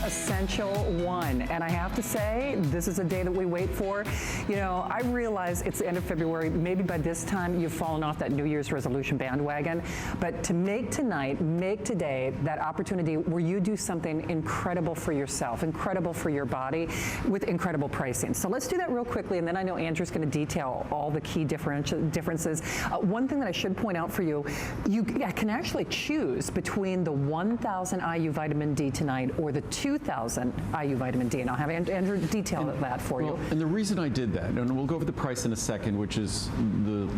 Essential One. And I have to say, this is a day that we wait for. You know, I realize it's the end of February. Maybe by this time you've fallen off that New Year's resolution bandwagon. But to make tonight, make today that opportunity where you do something incredible for yourself, incredible for your body, with incredible pricing. So let's do that real quickly, and then I know Andrew's going to detail all the key differences. One thing that I should point out for you, you can actually choose between the 1,000 IU vitamin D tonight or the 2,000 IU vitamin D, and I'll have Andrew detail that for you. And the reason I did that, and we'll go over the price in a second, which is the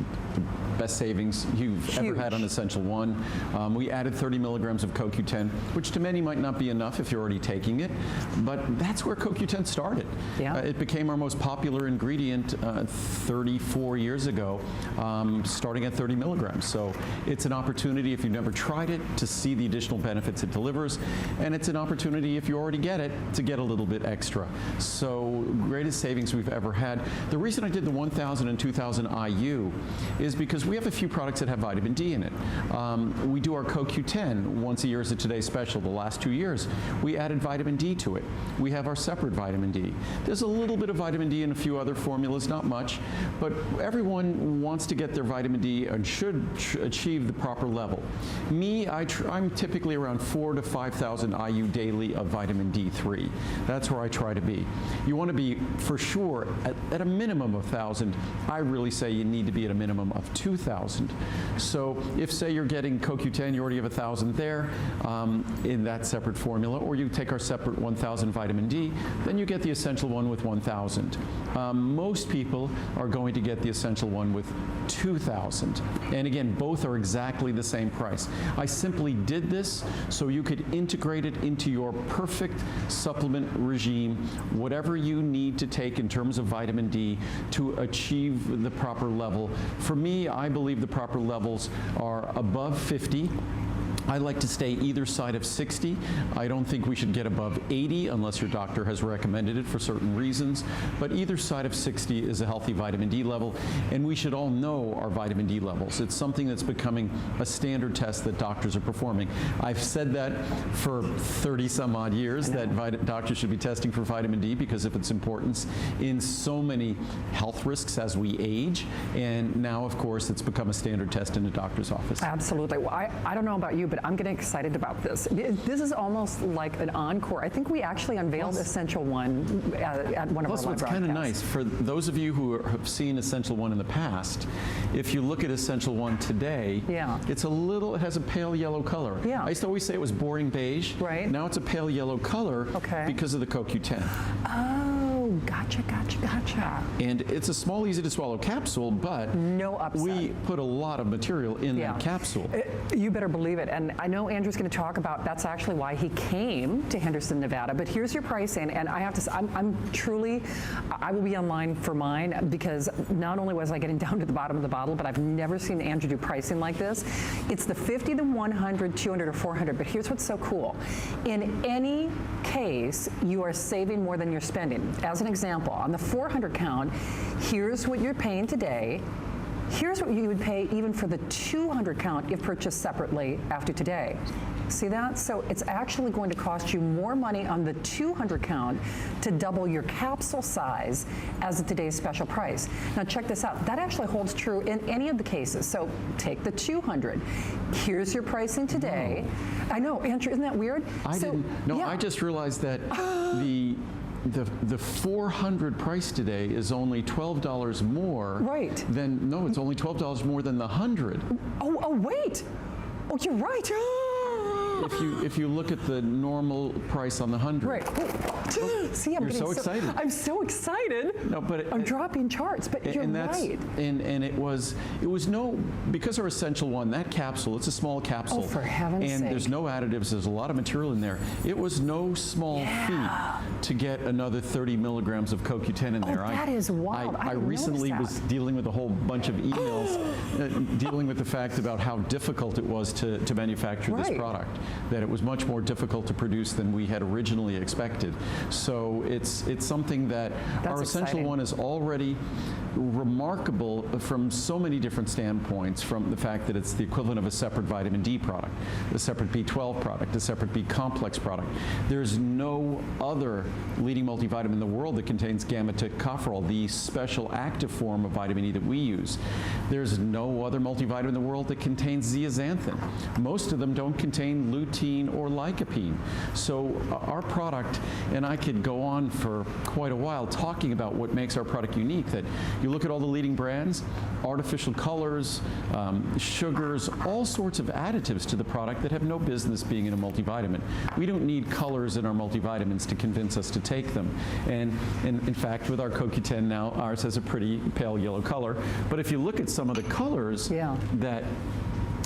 best savings you've ever had on Essential One. We added 30 milligrams of CoQ10, which to many might not be enough if you're already taking it, but that's where CoQ10 started. Yeah. It became our most popular ingredient 34 years ago, starting at 30 milligrams. So it's an opportunity, if you've never tried it, to see the additional benefits it delivers, and it's an opportunity, if you already get it, to get a little bit extra. So greatest savings we've ever had. The reason I did the 1,000 and 2,000 IU is because we have a few products that have vitamin D in it. We do our CoQ10 once a year as a Today Special. The last 2 years, we added vitamin D to it. We have our separate vitamin D. There's a little bit of vitamin D in a few other formulas, not much, but everyone wants to get their vitamin D and should achieve the proper level. Me, I'm typically around 4,000 to 5,000 IU daily of vitamin D3. That's where I try to be. You want to be, for sure, at a minimum of 1,000. I really say you need to be at a minimum of 2,000. So if, say, you're getting CoQ10, you already have 1,000 there in that separate formula, or you take our separate 1,000 vitamin D, then you get the Essential One with 1,000. Most people are going to get the Essential One with 2,000. And again, both are exactly the same price. I simply did this so you could integrate it into your perfect supplement regime, whatever you need to take in terms of vitamin D to achieve the proper level. For me, I believe the proper levels are above 50. I like to stay either side of 60. I don't think we should get above 80 unless your doctor has recommended it for certain reasons. But either side of 60 is a healthy vitamin D level, and we should all know our vitamin D levels. It's something that's becoming a standard test that doctors are performing. I've said that for 30 some odd years, that doctors should be testing for vitamin D because of its importance in so many health risks as we age. And now, of course, it's become a standard test in a doctor's office. Absolutely. Well, I don't know about you, but I'm getting excited about this. This is almost like an encore. I think we actually unveiled Essential One at one of our live broadcasts. What's kind of nice, for those of you who have seen Essential One in the past, if you look at Essential One today, it's it has a pale yellow color. Yeah. I used to always say it was boring beige. Right. Now it's a pale yellow color because of the CoQ10. Oh, gotcha. And it's a small, easy to swallow capsule, but no upset. We put a lot of material in that capsule. You better believe it. And I know Andrew's going to talk about that's actually why he came to Henderson, Nevada. But here's your pricing, and I have to say, I will be online for mine because not only was I getting down to the bottom of the bottle, but I've never seen Andrew do pricing like this. It's the 50, the 100, 200, or 400. But here's what's so cool. In any case, you are saving more than you're spending. As an example, on the 400 count, here's what you're paying today. Here's what you would pay even for the 200 count if purchased separately after today. See that? So it's actually going to cost you more money on the 200 count to double your capsule size as of today's special price. Now check this out. That actually holds true in any of the cases. So take the 200. Here's your pricing today. I know, Andrew, isn't that weird? I just realized that the 400 price today is only $12 more than, it's only $12 more than the 100. Oh, wait. Oh, you're right. If you look at the normal price on the 100. Right. See, you're so excited. I'm so excited. No, but I'm dropping charts, but you're right. And it was because our Essential One, that capsule, it's a small capsule. Oh, for heaven's sake. And there's no additives, there's a lot of material in there. It was no small feat to get another 30 milligrams of CoQ10 in there. That is wild. I recently was dealing with a whole bunch of emails dealing with the fact about how difficult it was to manufacture this product. that it was much more difficult to produce than we had originally expected. So it's something that our Essential One is already remarkable from so many different standpoints, from the fact that it's the equivalent of a separate vitamin D product, a separate B12 product, a separate B complex product. There's no other leading multivitamin in the world that contains gamma-tocopherol, the special active form of vitamin E that we use. There's no other multivitamin in the world that contains zeaxanthin. Most of them don't contain lutein or lycopene. So our product, and I could go on for quite a while talking about what makes our product unique, that you look at all the leading brands, artificial colors, sugars, all sorts of additives to the product that have no business being in a multivitamin. We don't need colors in our multivitamins to convince us to take them. And in fact, with our CoQ10 now, ours has a pretty pale yellow color. But if you look at some of the colors that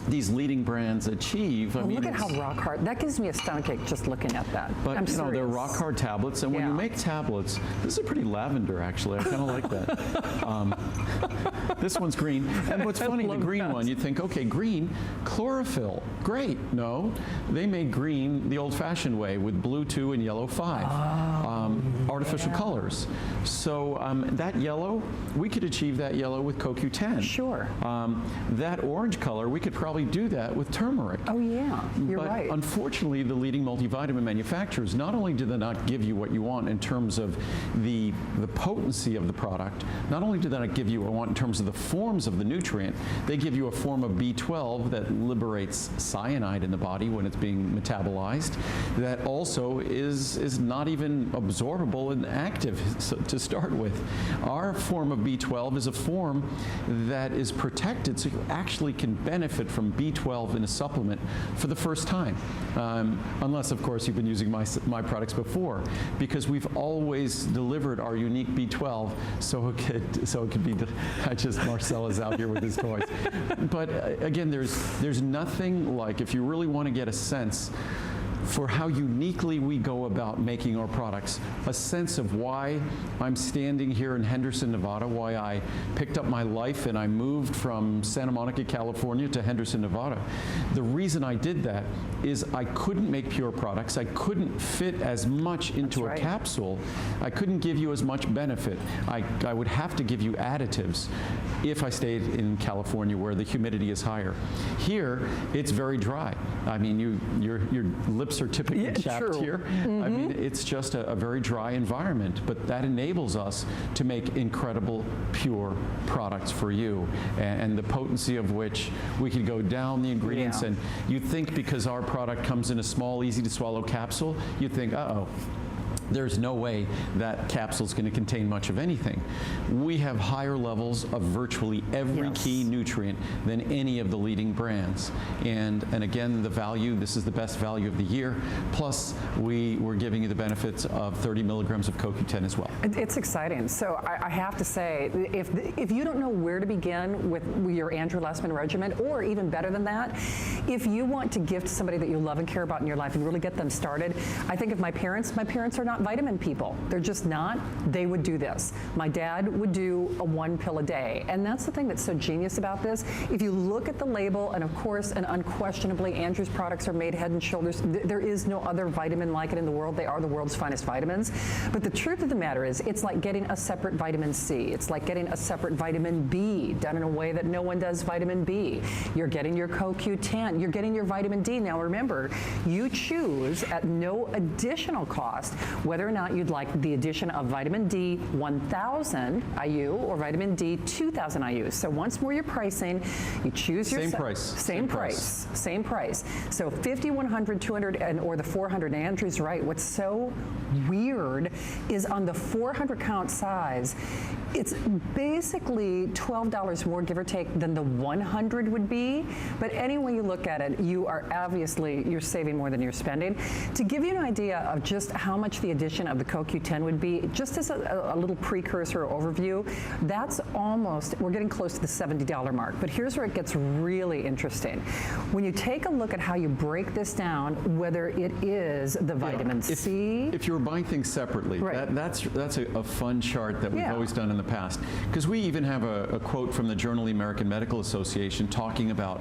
these leading brands achieve. Well, look at how rock hard. That gives me a stomachache just looking at that. But you know, they're rock hard tablets, and when you make tablets, this is pretty lavender actually. I kind of like that. This one's green. And what's funny, the green one, you think, okay, green, chlorophyll, great. No, they made green the old-fashioned way with blue 2 and yellow 5. Artificial colors. So that yellow, we could achieve that yellow with CoQ10. Sure. That orange color, we could probably do that with turmeric. Oh yeah, you're right. But unfortunately, the leading multivitamin manufacturers, not only do they not give you what you want in terms of the potency of the product, not only do they not give you what you want in terms of the forms of the nutrient, they give you a form of B12 that liberates cyanide in the body when it's being metabolized, that also is not even absorbable and active to start with. Our form of B12 is a form that is protected, so you actually can benefit from B12 in a supplement for the first time, unless of course you've been using my products before, because we've always delivered our unique B12 so it could be. Marcel is out here with his toys, but again, there's nothing like, if you really want to get a sense for how uniquely we go about making our products, a sense of why I'm standing here in Henderson, Nevada, why I picked up my life and I moved from Santa Monica, California to Henderson, Nevada. The reason I did that is I couldn't make pure products. I couldn't fit as much into a capsule. I couldn't give you as much benefit. I would have to give you additives if I stayed in California where the humidity is higher. Here, it's very dry. I mean, your lips are typically chapped here. I mean, it's just a very dry environment, but that enables us to make incredible, pure products for you, and the potency of which we could go down the ingredients, and you'd think because our product comes in a small, easy-to-swallow capsule, you'd think, uh-oh, there's no way that capsule is going to contain much of anything. We have higher levels of virtually every key nutrient than any of the leading brands. And again, the value, this is the best value of the year. Plus, we're giving you the benefits of 30 milligrams of CoQ10 as well. It's exciting. So I have to say, if you don't know where to begin with your Andrew Lessman regimen, or even better than that, if you want to gift somebody that you love and care about in your life and really get them started, I think of my parents are not vitamin people. They're just not. They would do this. My dad would do a 1 pill a day. And that's the thing that's so genius about this. If you look at the label, and of course, and unquestionably, Andrew's products are made head and shoulders. There is no other vitamin like it in the world. They are the world's finest vitamins. But the truth of the matter is, it's like getting a separate vitamin C. It's like getting a separate vitamin B done in a way that no one does vitamin B. You're getting your CoQ10. You're getting your vitamin D. Now remember, you choose at no additional cost whether or not you'd like the addition of vitamin D 1,000 IU or vitamin D 2,000 IU. So once more, your pricing, you choose your same price. So 50, 100, 200, or the 400. And Andrew's right. What's so weird is on the 400 count size, it's basically $12 more, give or take, than the 100 would be. But any way you look at it, you are obviously, you're saving more than you're spending. To give you an idea of just how much the addition of the CoQ10 would be, just as a little precursor or overview, that's almost, we're getting close to the $70 mark. But here's where it gets really interesting. When you take a look at how you break this down, whether it is the vitamin C. If you're buying things separately, right. that's a fun chart that we've always done in the past. Because we even have a quote from the Journal of the American Medical Association talking about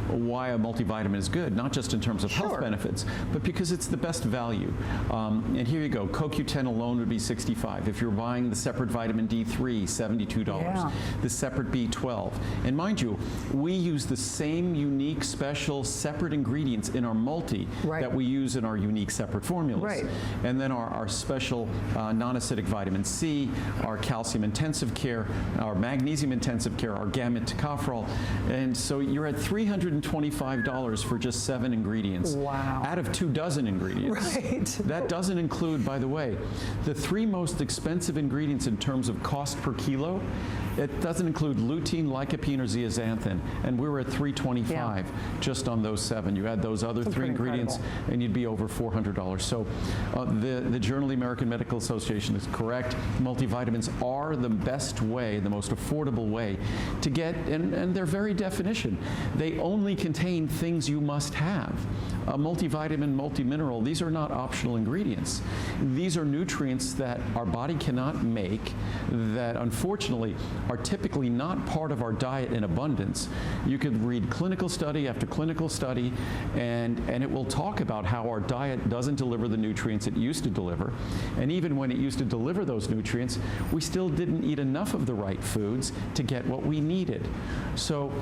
why a multivitamin is good, not just in terms of health benefits, but because it's the best value. And here you go, CoQ10 alone would be $65. If you're buying the separate vitamin D3, $72. The separate B12. And mind you, we use the same unique, special, separate ingredients in our multi that we use in our unique separate formulas. Right. And then our special non-acidic vitamin C, our calcium intensive care, our magnesium intensive care, our gamma tocopherol. And so you're at $325 for just 7 ingredients. Wow. Out of 24 ingredients. Right. That doesn't include, by the way, the 3 most expensive ingredients in terms of cost per kilo. It doesn't include lutein, lycopene, or zeaxanthin, and we were at $325 just on those 7. You add those other 3 ingredients, and you'd be over $400. So the Journal of the American Medical Association is correct. Multivitamins are the best way, the most affordable way to get, and their very definition, they only contain things you must have. A multivitamin, multimineral, these are not optional ingredients. These are nutrients that our body cannot make, that unfortunately are typically not part of our diet in abundance. You could read clinical study after clinical study, and it will talk about how our diet doesn't deliver the nutrients it used to deliver. And even when it used to deliver those nutrients, we still didn't eat enough of the right foods to get what we needed. So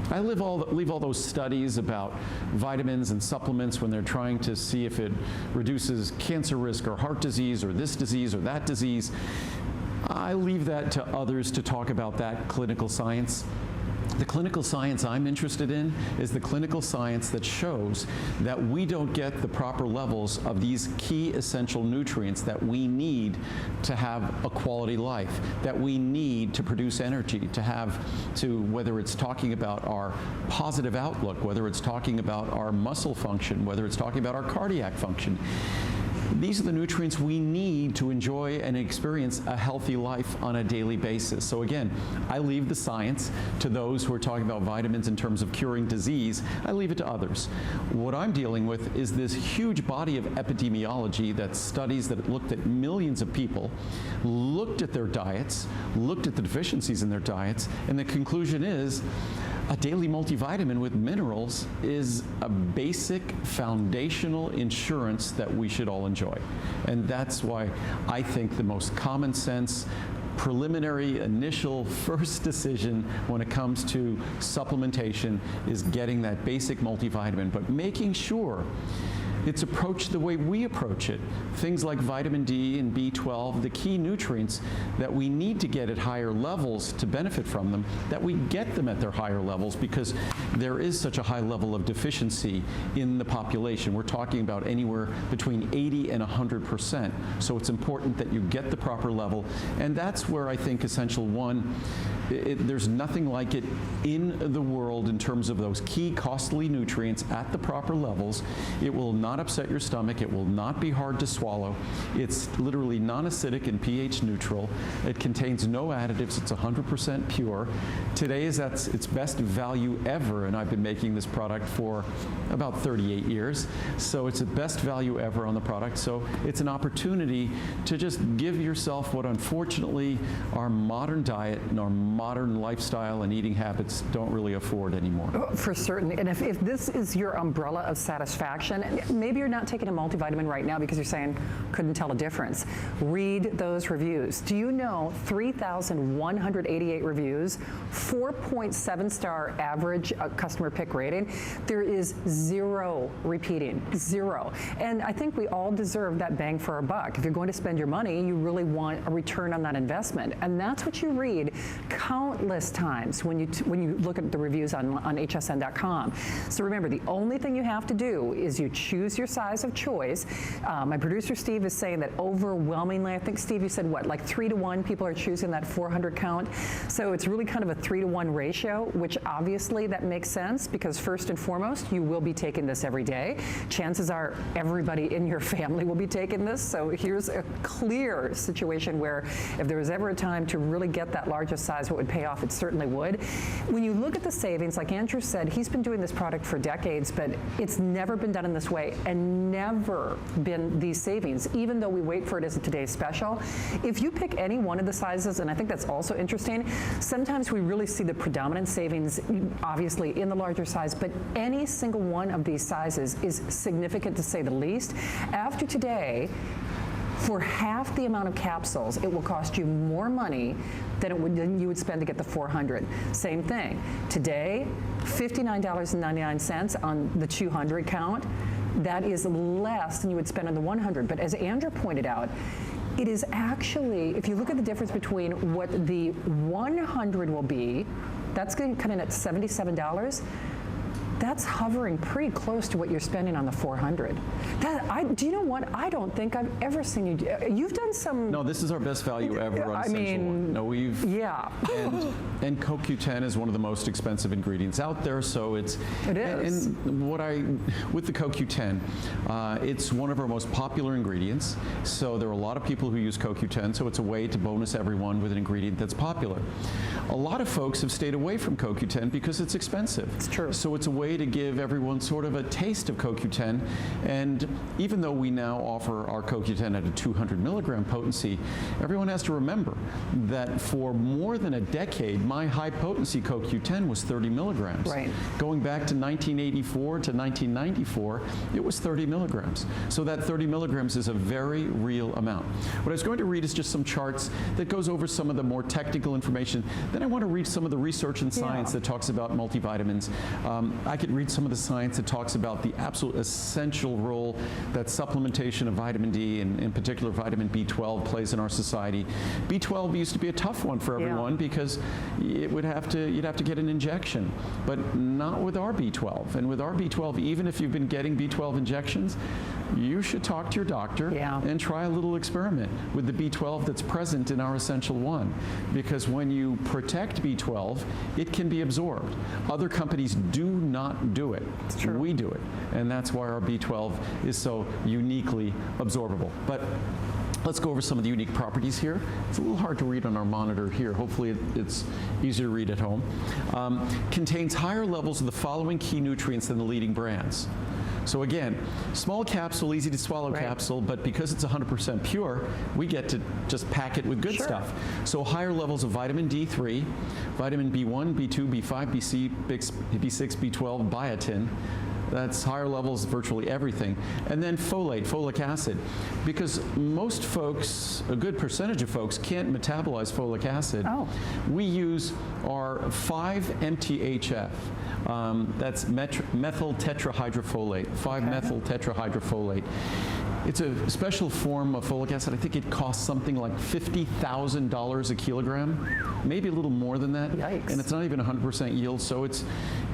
I leave all those studies about vitamins and supplements when they're trying to see if it reduces cancer risk or heart disease or this disease or that disease. I leave that to others to talk about that clinical science. The clinical science I'm interested in is the clinical science that shows that we don't get the proper levels of these key essential nutrients that we need to have a quality life, that we need to produce energy, whether it's talking about our positive outlook, whether it's talking about our muscle function, whether it's talking about our cardiac function. These are the nutrients we need to enjoy and experience a healthy life on a daily basis. So again, I leave the science to those who are talking about vitamins in terms of curing disease. I leave it to others. What I'm dealing with is this huge body of epidemiology that studies that looked at millions of people, looked at their diets, looked at the deficiencies in their diets, and the conclusion is a daily multivitamin with minerals is a basic foundational insurance that we should all enjoy. And that's why I think the most common sense, preliminary, initial, first decision when it comes to supplementation is getting that basic multivitamin, but making sure it's approached the way we approach it. Things like vitamin D and B12, the key nutrients that we need to get at higher levels to benefit from them, that we get them at their higher levels because there is such a high level of deficiency in the population. We're talking about anywhere between 80 and 100%. So it's important that you get the proper level. And that's where I think Essential One, there's nothing like it in the world in terms of those key costly nutrients at the proper levels. It will not upset your stomach. It will not be hard to swallow. It's literally non-acidic and pH neutral. It contains no additives. It's 100% pure. Today is at its best value ever, and I've been making this product for about 38 years. So it's the best value ever on the product. So it's an opportunity to just give yourself what unfortunately our modern diet and our modern lifestyle and eating habits don't really afford anymore. For certain. And if this is your umbrella of satisfaction, maybe you're not taking a multivitamin right now because you're saying, couldn't tell a difference. Read those reviews. Do you know 3,188 reviews, 4.7-star average customer pick rating? There is 0 repeating, 0. And I think we all deserve that bang for our buck. If you're going to spend your money, you really want a return on that investment. And that's what you read countless times when you look at the reviews on hsn.com. So remember, the only thing you have to do is you choose choose your size of choice. My producer Steve is saying that overwhelmingly, I think Steve, you said what, like 3 to 1 people are choosing that 400 count. So it's really kind of a 3 to 1 ratio, which obviously that makes sense because first and foremost, you will be taking this every day. Chances are everybody in your family will be taking this. So here's a clear situation where if there was ever a time to really get that largest size, what would pay off, it certainly would. When you look at the savings, like Andrew said, he's been doing this product for decades, but it's never been done in this way and never been these savings, even though we wait for it as a today's special. If you pick any one of the sizes, and I think that's also interesting, sometimes we really see the predominant savings, obviously, in the larger size, but any single one of these sizes is significant to say the least. After today, for half the amount of capsules, it will cost you more money than you would spend to get the 400. Same thing. Today, $59.99 on the 200 count. That is less than you would spend on the 100. But as Andrew pointed out, it is actually, if you look at the difference between what the 100 will be, that's going to come in at $77. That's hovering pretty close to what you're spending on the 400. Do you know what? I don't think I've ever seen you do. You've done some. No, this is our best value ever on Essential One. No, we've. Yeah. And CoQ10 is one of the most expensive ingredients out there, so it's. It is. And with the CoQ10, it's one of our most popular ingredients. So there are a lot of people who use CoQ10, so it's a way to bonus everyone with an ingredient that's popular. A lot of folks have stayed away from CoQ10 because it's expensive. It's true. So it's a way to give everyone sort of a taste of CoQ10. And even though we now offer our CoQ10 at a 200 milligram potency, everyone has to remember that for more than a decade, my high potency CoQ10 was 30 milligrams. Right. Going back to 1984 to 1994, it was 30 milligrams. So that 30 milligrams is a very real amount. What I was going to read is just some charts that goes over some of the more technical information. Then I want to read some of the research and science that talks about multivitamins. I could read some of the science that talks about the absolute essential role that supplementation of vitamin D, and in particular vitamin B12, plays in our society. B12 used to be a tough one for everyone because you'd have to get an injection, but not with our B12. And with our B12, even if you've been getting B12 injections, you should talk to your doctor and try a little experiment with the B12 that's present in our Essential One, because when you protect B12, it can be absorbed. Other companies do not do it. It's true. We do it, and that's why our B12 is so uniquely absorbable. But let's go over some of the unique properties here. It's a little hard to read on our monitor here. Hopefully it's easier to read at home. Contains higher levels of the following key nutrients than the leading brands. So again, small capsule, easy to swallow capsule, but because it's 100% pure, we get to just pack it with good stuff. So higher levels of vitamin D3, vitamin B1, B2, B5, B6, B12, biotin. That's higher levels, virtually everything. And then folate, folic acid, because most folks, a good percentage of folks, can't metabolize folic acid. We use our 5-MTHF. That's methyl tetrahydrofolate, 5-methyl tetrahydrofolate. It's a special form of folic acid. I think it costs something like $50,000 a kilogram, maybe a little more than that. Yikes. And it's not even 100% yield, so it's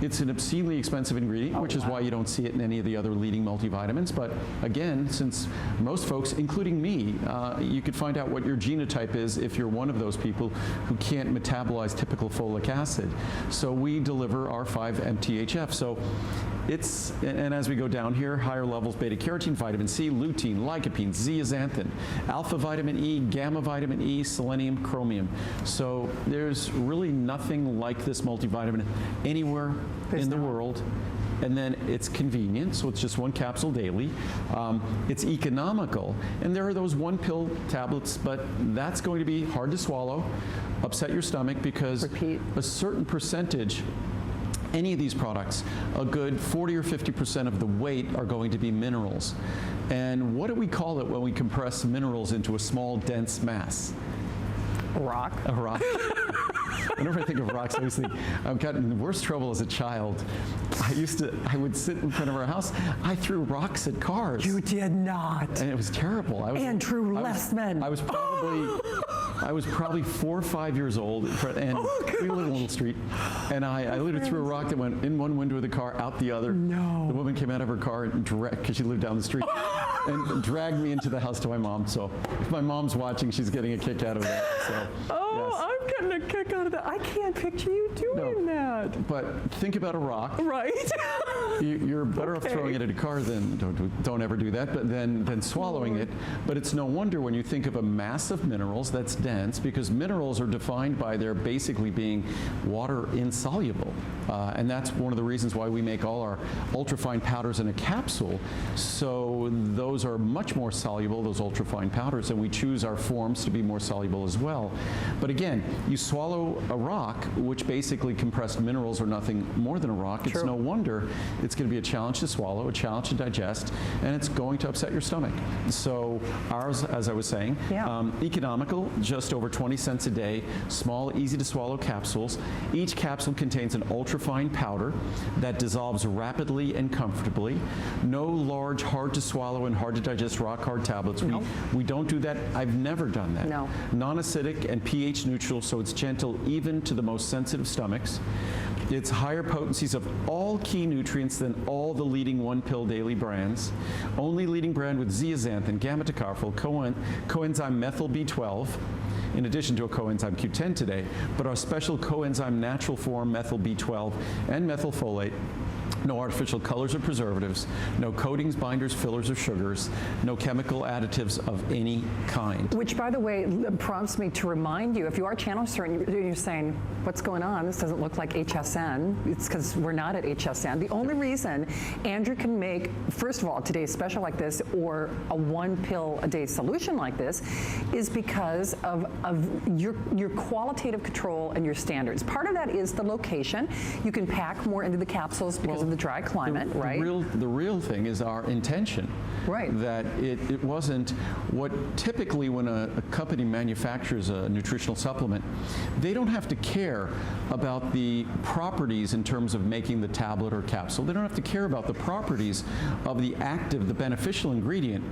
an obscenely expensive ingredient, which is why you don't see it in any of the other leading multivitamins. But again, since most folks, including me, you could find out what your genotype is if you're one of those people who can't metabolize typical folic acid. So we deliver our 5-MTHF. So it's, and as we go down here, higher levels beta-carotene, vitamin C, lutein, lycopene, zeaxanthin, alpha vitamin E, gamma vitamin E, selenium, chromium. So there's really nothing like this multivitamin anywhere in the world. And then it's convenient, so it's just one capsule daily. It's economical, and there are those one-pill tablets, but that's going to be hard to swallow, upset your stomach, because a certain percentage, any of these products, a good 40 or 50% of the weight are going to be minerals. And what do we call it when we compress minerals into a small, dense mass? A rock. A rock. Whenever I think of rocks, I always think I've gotten in the worst trouble as a child. I would sit in front of our house. I threw rocks at cars. You did not. And it was terrible. Andrew Lessman. I was probably I was probably 4 or 5 years old, and we live in a little street, and I literally threw a rock that went in one window of the car, out the other. No. The woman came out of her car and because she lived down the street, and dragged me into the house to my mom. So if my mom's watching, she's getting a kick out of that. So, Oh, yes. I'm getting a kick out of that. I can't picture you doing that. But think about a rock. Right. You're better off Okay. throwing it at a car than, don't ever do that, but than swallowing it. But it's no wonder when you think of a mass of minerals that's dense, because minerals are defined by their basically being water insoluble. And that's one of the reasons why we make all our ultrafine powders in a capsule. So those are much more soluble, those ultrafine powders, and we choose our forms to be more soluble as well. But again, you swallow a rock, which basically compressed minerals are nothing more than a rock. It's True. no wonder it's going to be a challenge to swallow, a challenge to digest, and it's going to upset your stomach. So ours, as I was saying, economical, just over 20 cents a day, small, easy to swallow capsules. Each capsule contains an ultrafine powder that dissolves rapidly and comfortably. No large, hard to swallow and hard to digest rock hard tablets. No. We don't do that. I've never done that. No. Non-acidic and pH neutral, so it's gentle even to the most sensitive stomachs. It's higher potencies of all key nutrients than all the leading one-pill daily brands. Only leading brand with zeaxanthin, gamma-tocopherol, coenzyme methyl B12, in addition to a coenzyme Q10 today, but our special coenzyme natural form methyl B12 and methylfolate. No artificial colors or preservatives, no coatings, binders, fillers, or sugars, no chemical additives of any kind. Which, by the way, prompts me to remind you, if you are channel certain, you're saying, what's going on? This doesn't look like HSN. It's because we're not at HSN. The only reason Andrew can make, first of all, today's special like this or a one-pill-a-day solution like this is because of your qualitative control and your standards. Part of that is the location. You can pack more into the capsules because of the dry climate, right? The real thing is our intention. Right. That it wasn't what typically when a company manufactures a nutritional supplement, they don't have to care about the properties in terms of making the tablet or capsule. They don't have to care about the properties of the active, the beneficial ingredient,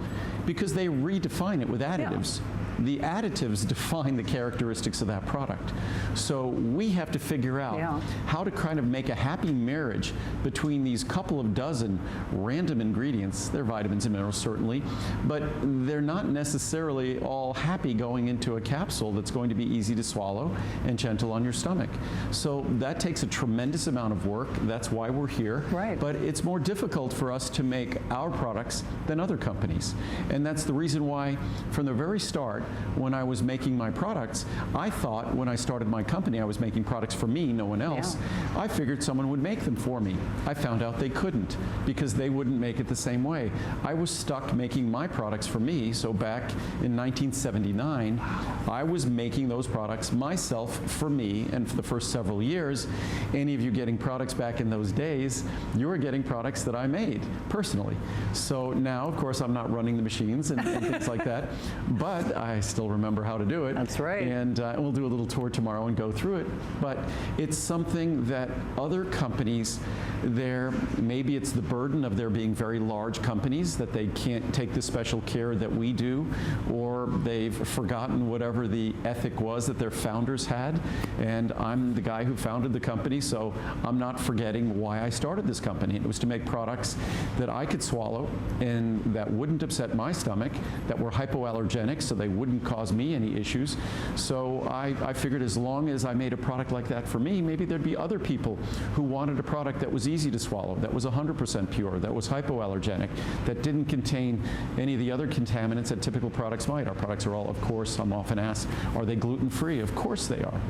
because they redefine it with additives. The additives define the characteristics of that product. So we have to figure out how to kind of make a happy marriage between these couple of dozen random ingredients. They're vitamins and minerals, certainly, but they're not necessarily all happy going into a capsule that's going to be easy to swallow and gentle on your stomach. So that takes a tremendous amount of work. That's why we're here. Right. But it's more difficult for us to make our products than other companies. And that's the reason why, from the very start, when I was making my products, I thought when I started my company, I was making products for me, no one else. I figured someone would make them for me. I found out they couldn't because they wouldn't make it the same way. I was stuck making my products for me. So back in 1979, I was making those products myself for me. And for the first several years, any of you getting products back in those days, you were getting products that I made personally. So now, of course, I'm not running the machines and things like that, but I still remember how to do it. That's right. And we'll do a little tour tomorrow and go through it. But it's something that other companies, maybe it's the burden of there being very large companies that they can't take the special care that we do, or they've forgotten whatever the ethic was that their founders had. And I'm the guy who founded the company, so I'm not forgetting why I started this company. It was to make products that I could swallow and that wouldn't upset my stomach, that were hypoallergenic, so they wouldn't cause me any issues. So I figured as long as I made a product like that for me, maybe there'd be other people who wanted a product that was easy to swallow, that was 100% pure, that was hypoallergenic, that didn't contain any of the other contaminants that typical products might. Our products are all, of course, I'm often asked, are they gluten-free? Of course they are.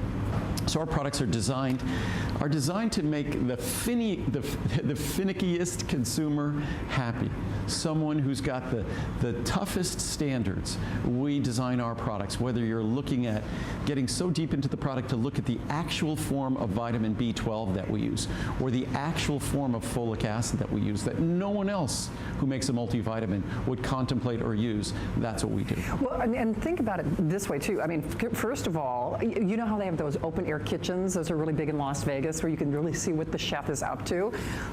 So our products are designed to make the finickiest consumer happy. Someone who's got the toughest standards. We design our products, whether you're looking at getting so deep into the product to look at the actual form of vitamin B12 that we use, or the actual form of folic acid that we use that no one else who makes a multivitamin would contemplate or use. That's what we do. Well, and think about it this way too. I mean, first of all, you know how they have those open air open-air kitchens. Those are really big in Las Vegas where you can really see what the chef is up to.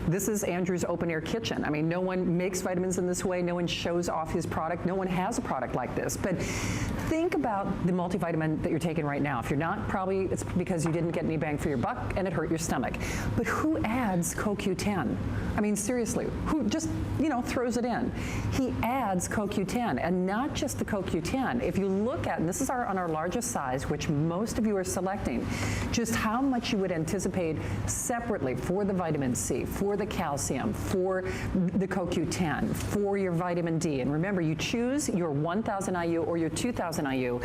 This is Andrew's open-air kitchen. I mean, no one makes vitamins in this way. No one shows off his product. No one has a product like this. But think about the multivitamin that you're taking right now. If you're not, probably it's because you didn't get any bang for your buck and it hurt your stomach. But who adds CoQ10? I mean, seriously, who just, throws it in? He adds CoQ10, and not just the CoQ10. If you look at, and this is on our largest size, which most of you are selecting, just how much you would anticipate separately for the vitamin C, for the calcium, for the CoQ10, for your vitamin D. And remember, you choose your 1,000 IU or your 2,000 IU.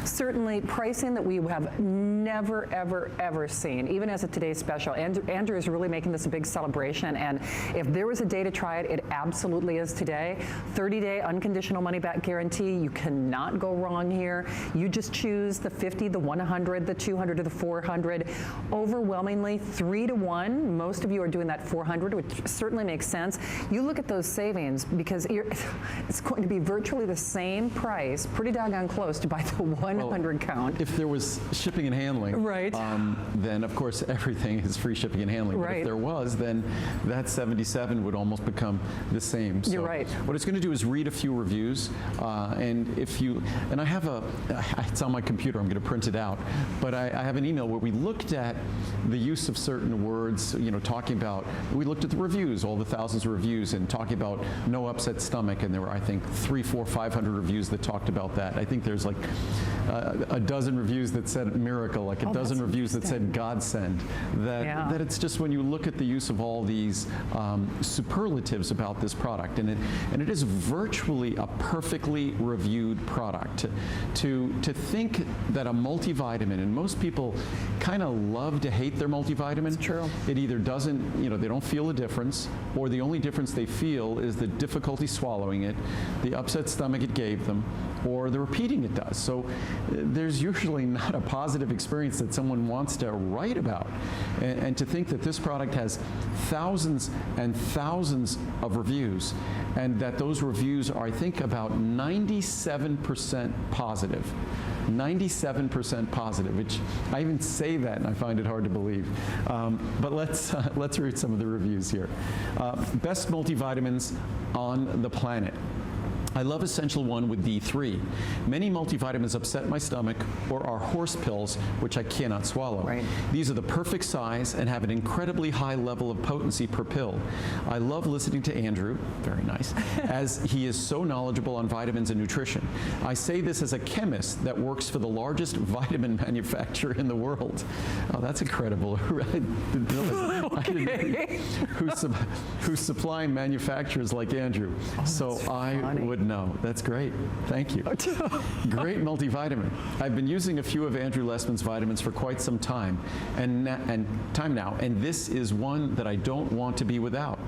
Certainly pricing that we have never, ever, ever seen, even as a today's special. Andrew is really making this a big celebration, and if there was a day to try it, it absolutely is today. 30-day unconditional money-back guarantee. You cannot go wrong here. You just choose the 50, the 100, the 200, or the 400. Overwhelmingly, 3-to-1. Most of you are doing that 400, which certainly makes sense. You look at those savings because it's going to be virtually the same price, pretty doggone close to buy the 100 count. If there was shipping and handling, right, then of course everything is free shipping and handling. Right. But if there was, then that 77 would almost become the same. So you're right. What it's going to do is read a few reviews, and I have it's on my computer, I'm going to print it out, but I have an email where we looked at the use of certain words, we looked at the reviews, all the thousands of reviews, and talking about no upset stomach, and there were, I think, 300, 400, 500 reviews that talked about that. I think there's like a dozen reviews that said miracle, like a dozen reviews that said godsend. That it's just when you look at the use of all these superlatives about this product, and it is virtually a perfectly reviewed product. To think that a multivitamin, and most people kind of love to hate their multivitamin. It's true. It either doesn't, they don't feel a difference, or the only difference they feel is the difficulty swallowing it, the upset stomach it gave them, or the repeating it does. So there's usually not a positive experience that someone wants to write about. And to think that this product has thousands and thousands of reviews, and that those reviews are, I think, about 97% positive. 97% positive, which I even say that and I find it hard to believe. But let's read some of the reviews here. Best multivitamins on the planet. I love Essential One with D3. Many multivitamins upset my stomach or are horse pills, which I cannot swallow. Right. These are the perfect size and have an incredibly high level of potency per pill. I love listening to Andrew, very nice, as he is so knowledgeable on vitamins and nutrition. I say this as a chemist that works for the largest vitamin manufacturer in the world. Oh, that's incredible. Okay. Who's supplying manufacturers like Andrew. So I would know. That's great. Thank you. Great multivitamin. I've been using a few of Andrew Lessman's vitamins for quite some time now, and this is one that I don't want to be without.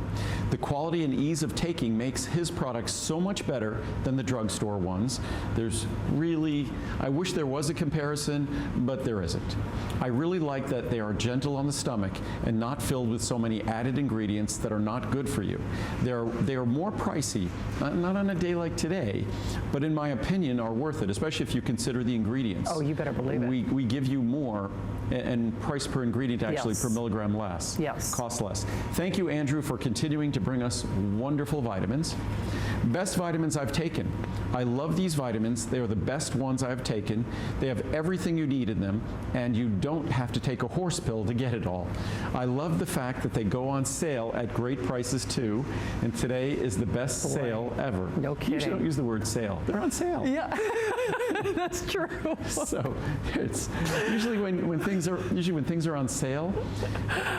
The quality and ease of taking makes his products so much better than the drugstore ones. I wish there was a comparison, but there isn't. I really like that they are gentle on the stomach and not filled with so many added ingredients that are not good for you. They are more pricey, not on a day like today, but in my opinion are worth it, especially if you consider the ingredients. Oh, you better believe it. We give you more, and price per ingredient actually Yes. per milligram less. Yes. Costs less. Thank you, Andrew, for continuing to bring us wonderful vitamins. Best vitamins I've taken. I love these vitamins. They are the best ones I've taken. They have everything you need in them, and you don't have to take a horse pill to get it all. I love the fact that they go on sale at great prices too, and today is the best sale ever. No kidding. Usually don't use the word sale. They're on sale. Yeah, that's true. So it's usually when things are on sale,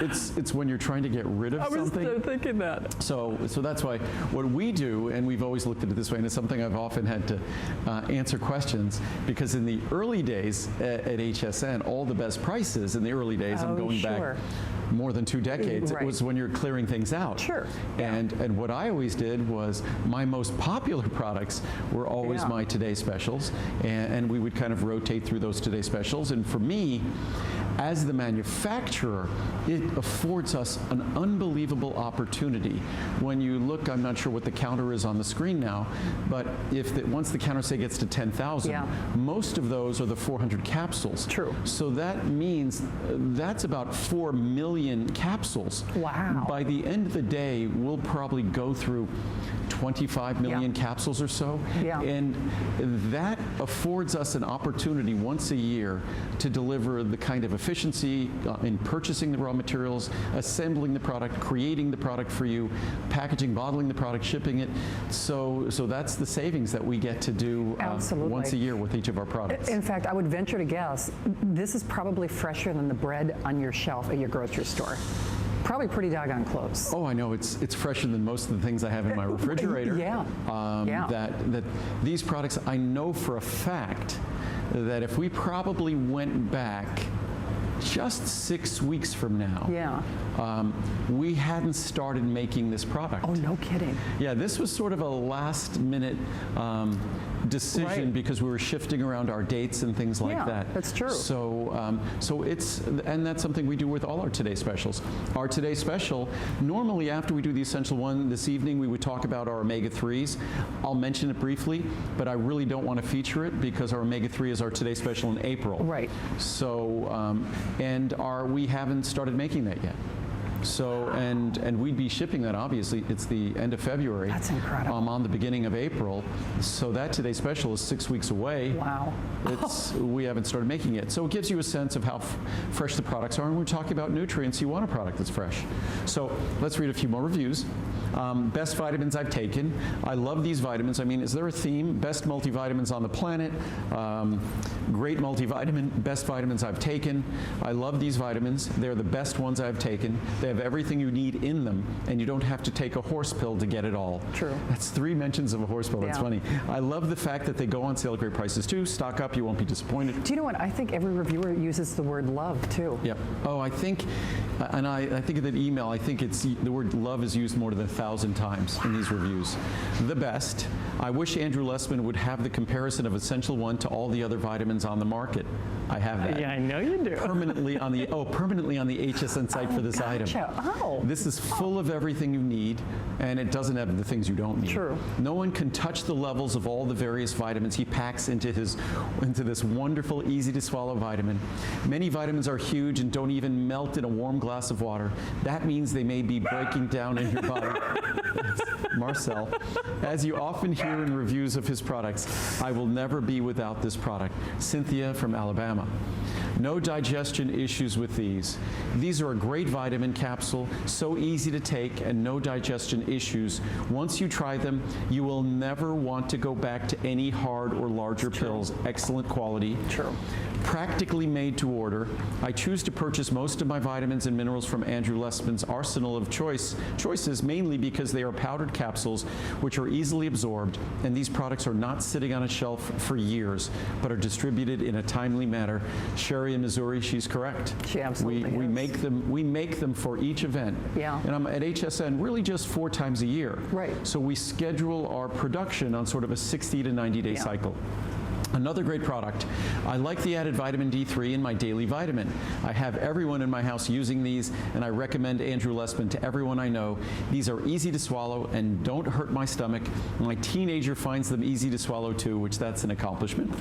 it's when you're trying to get rid of something. I was thinking that. So that's why what we do, and we've always looked at it this way, and it's something I've often had to answer questions, because in the early days at HSN, all the best prices in the early days, I'm going back more than 2 decades, Right. it was when you're clearing things out. Sure. And what I always did was my most popular products were always my Today Specials, and we would kind of rotate through those Today Specials. And for me, as the manufacturer, it affords us an unbelievable opportunity. When you look, I'm not sure what the counter is on the screen now, but once the counter, say, gets to 10,000, most of those are the 400 capsules. True. So that means that's about 4 million capsules. Wow. By the end of the day, we'll probably go through 25 million capsules or so. Yeah. And that affords us an opportunity once a year to deliver the kind of efficiency in purchasing the raw materials, assembling the product, creating the product for you, packaging, bottling the product, shipping it. So that's the savings that we get to do once a year with each of our products. In fact, I would venture to guess, this is probably fresher than the bread on your shelf at your grocery store. Probably pretty doggone close. Oh, I know. It's fresher than most of the things I have in my refrigerator. That these products, I know for a fact that if we probably went back just 6 weeks from now, we hadn't started making this product. Oh, no kidding. Yeah, this was sort of a last-minute decision because we were shifting around our dates and things like that. Yeah, that's true. So and that's something we do with all our Today Specials. Our Today Special, normally after we do the Essential One this evening, we would talk about our omega-3s. I'll mention it briefly, but I really don't want to feature it because our omega-3 is our Today Special in April. Right. So, we haven't started making that yet. So, and we'd be shipping that, obviously. It's the end of February. That's incredible. On the beginning of April. So that Today Special is 6 weeks away. Wow. We haven't started making it. So it gives you a sense of how fresh the products are. And we're talking about nutrients. You want a product that's fresh. So let's read a few more reviews. Best vitamins I've taken. I love these vitamins. I mean, is there a theme? Best multivitamins on the planet. Great multivitamin. Best vitamins I've taken. I love these vitamins. They're the best ones I've taken. They have everything you need in them, and you don't have to take a horse pill to get it all. True. That's 3 mentions of a horse pill. That's funny. I love the fact that they go on sale at great prices too. Stock up, you won't be disappointed. Do you know what? I think every reviewer uses the word love too. Yep. Oh, I think, and I think of that email, I think the word love is used more than 1,000 times in these reviews. The best. I wish Andrew Lessman would have the comparison of Essential One to all the other vitamins on the market. I have that. Yeah, I know you do. Permanently on the HSN site for this item. Oh. This is full of everything you need, and it doesn't have the things you don't need. True. No one can touch the levels of all the various vitamins he packs into this wonderful, easy to swallow vitamin. Many vitamins are huge and don't even melt in a warm glass of water. That means they may be breaking down in your body. Marcel, as you often hear in reviews of his products, I will never be without this product. Cynthia from Alabama. No digestion issues with these. These are a great vitamin capsule, so easy to take and no digestion issues. Once you try them, you will never want to go back to any hard or larger pills. Excellent quality. True. Practically made to order. I choose to purchase most of my vitamins and minerals from Andrew Lessman's arsenal of choices, mainly because they are powdered capsules which are easily absorbed, and these products are not sitting on a shelf for years, but are distributed in a timely manner. Sherry in Missouri, she's correct. She absolutely we is. We make them for each event. Yeah. And I'm at HSN really just 4 times a year. Right. So we schedule our production on sort of a 60 to 90 day cycle. Another great product. I like the added vitamin D3 in my daily vitamin. I have everyone in my house using these, and I recommend Andrew Lessman to everyone I know. These are easy to swallow and don't hurt my stomach. My teenager finds them easy to swallow too, which that's an accomplishment.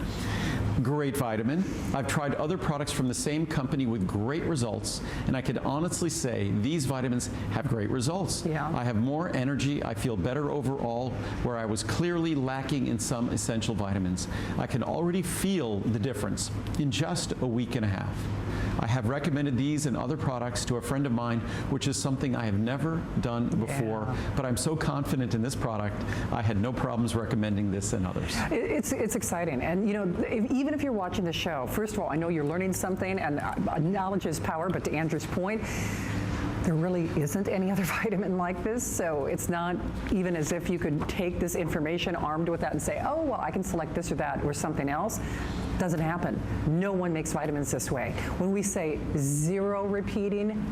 Great vitamin. I've tried other products from the same company with great results, and I can honestly say these vitamins have great results. Yeah. I have more energy. I feel better overall, where I was clearly lacking in some essential vitamins. I can already feel the difference in just a week and a half. I have recommended these and other products to a friend of mine, which is something I have never done before, but I'm so confident in this product, I had no problems recommending this and others. It's exciting, and you know, even if you're watching the show, first of all, I know you're learning something, and knowledge is power, but to Andrew's point, there really isn't any other vitamin like this, so it's not even as if you could take this information armed with that and say, oh, well, I can select this or that or something else. Doesn't happen. No one makes vitamins this way. When we say zero repeating,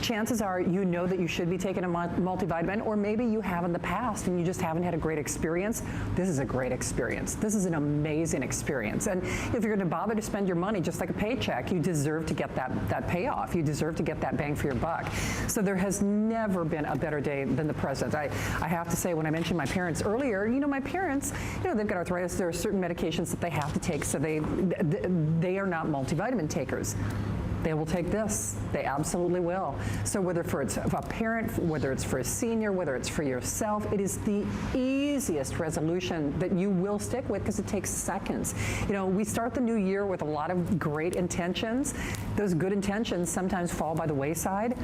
chances are you know that you should be taking a multivitamin, or maybe you have in the past and you just haven't had a great experience. This is a great experience. This is an amazing experience. And if you're going to bother to spend your money just like a paycheck, you deserve to get that payoff. You deserve to get that bang for your buck. So there has never been a better day than the present. I have to say, when I mentioned my parents earlier, my parents, they've got arthritis. There are certain medications that they have to take, so they are not multivitamin takers. They will take this. They absolutely will. So whether for it's a parent, whether it's for a senior, whether it's for yourself, it is the easiest resolution that you will stick with because it takes seconds. We start the new year with a lot of great intentions. Those good intentions sometimes fall by the wayside.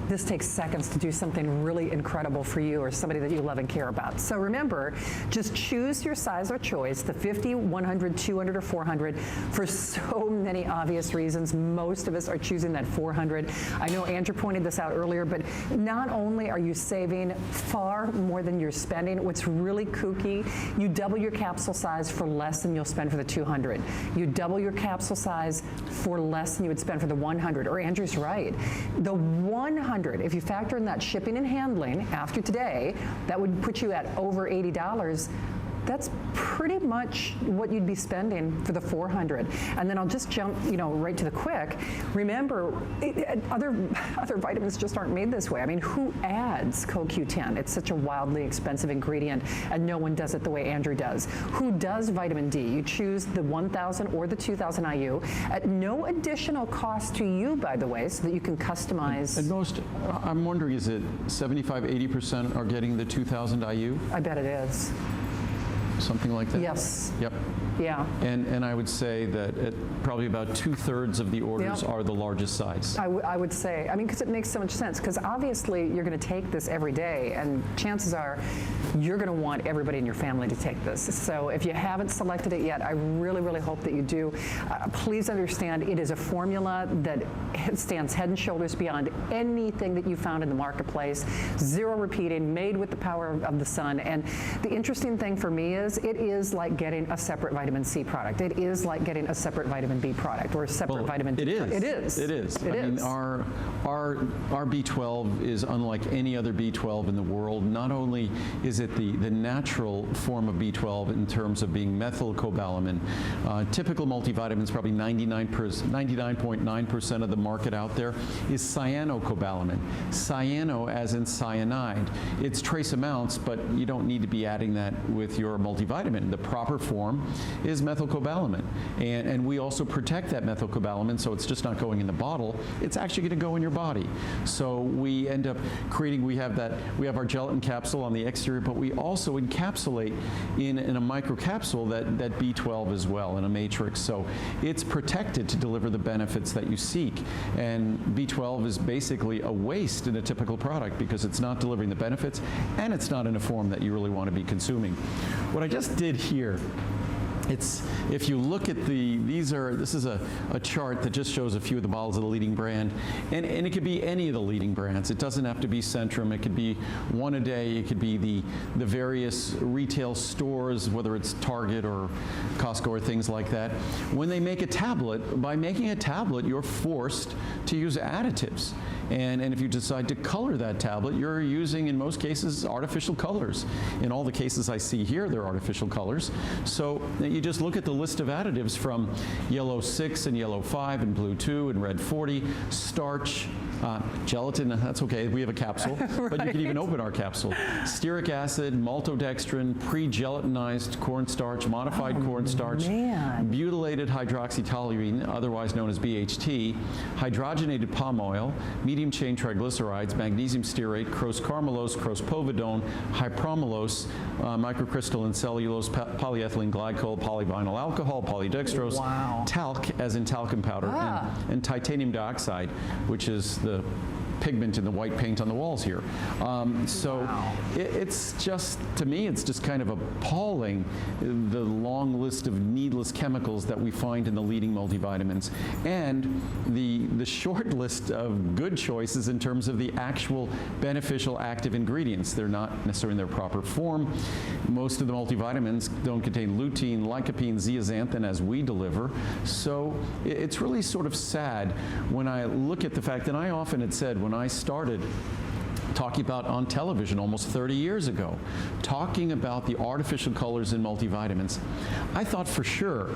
This takes seconds to do something really incredible for you or somebody that you love and care about. So remember, just choose your size or choice, the 50, 100, 200, or 400, for so many obvious reasons. Most of us are choosing that 400. I know Andrew pointed this out earlier, but not only are you saving far more than you're spending, what's really kooky, you double your capsule size for less than you'll spend for the 200. You double your capsule size for less than you would spend for the 100. Or Andrew's right. The 100, if you factor in that shipping and handling after today, that would put you at over $80. That's pretty much what you'd be spending for the 400. And then I'll just jump, right to the quick. Remember, other vitamins just aren't made this way. I mean, who adds CoQ10? It's such a wildly expensive ingredient, and no one does it the way Andrew does. Who does vitamin D? You choose the 1,000 or the 2,000 IU at no additional cost to you, by the way, so that you can customize. And most, I'm wondering, is it 75, 80% are getting the 2,000 IU? I bet it is. Something like that? Yes. Yep. Yeah. And I would say that probably about 2/3 of the orders are the largest size. I would say, because it makes so much sense, because obviously you're going to take this every day, and chances are you're going to want everybody in your family to take this. So if you haven't selected it yet, I really, really hope that you do. Please understand, it is a formula that stands head and shoulders beyond anything that you found in the marketplace. Zero repeating, made with the power of the sun. And the interesting thing for me is it is like getting a separate vitamin C product. It is like getting a separate vitamin B product or a separate vitamin D product. It is. It is. I mean, our B12 is unlike any other B12 in the world. Not only is it the natural form of B12 in terms of being methylcobalamin. Typical multivitamins, probably 99.9% of the market out there is cyanocobalamin. Cyano as in cyanide. It's trace amounts, but you don't need to be adding that with your multivitamin. The proper form is methylcobalamin. And we also protect that methylcobalamin, so it's just not going in the bottle. It's actually going to go in your body. So we end up creating, we have our gelatin capsule on the exterior, but we also encapsulate in a microcapsule that B12 as well in a matrix. So it's protected to deliver the benefits that you seek. And B12 is basically a waste in a typical product because it's not delivering the benefits and it's not in a form that you really want to be consuming. What I just did here, if you look at this is a chart that just shows a few of the bottles of the leading brand, and it could be any of the leading brands. It doesn't have to be Centrum. It could be One A Day. It could be the various retail stores, whether it's Target or Costco or things like that. When they make a tablet, by making a tablet, you're forced to use additives. And if you decide to color that tablet, you're using, in most cases, artificial colors. In all the cases I see here, they're artificial colors. So you just look at the list of additives from yellow 6 and yellow 5 and blue 2 and red 40, starch, gelatin, that's okay, we have a capsule, right. But you can even open our capsule. Stearic acid, maltodextrin, pre-gelatinized cornstarch, modified cornstarch, butylated hydroxytoluene, otherwise known as BHT, hydrogenated palm oil, medium-chain triglycerides, magnesium stearate, crocecarmelose, crocepovidone, hypromolose, microcrystalline cellulose, polyethylene glycol, polyvinyl alcohol, polydextrose, talc, as in talcum powder, and titanium dioxide, which is the pigment in the white paint on the walls here. So it's just, to me, it's just kind of appalling, the long list of needless chemicals that we find in the leading multivitamins, and the short list of good choices in terms of the actual beneficial active ingredients. They're not necessarily in their proper form. Most of the multivitamins don't contain lutein, lycopene, zeaxanthin as we deliver. So it's really sort of sad when I look at the fact that I often had said when I started talking about on television almost 30 years ago, talking about the artificial colors in multivitamins, I thought for sure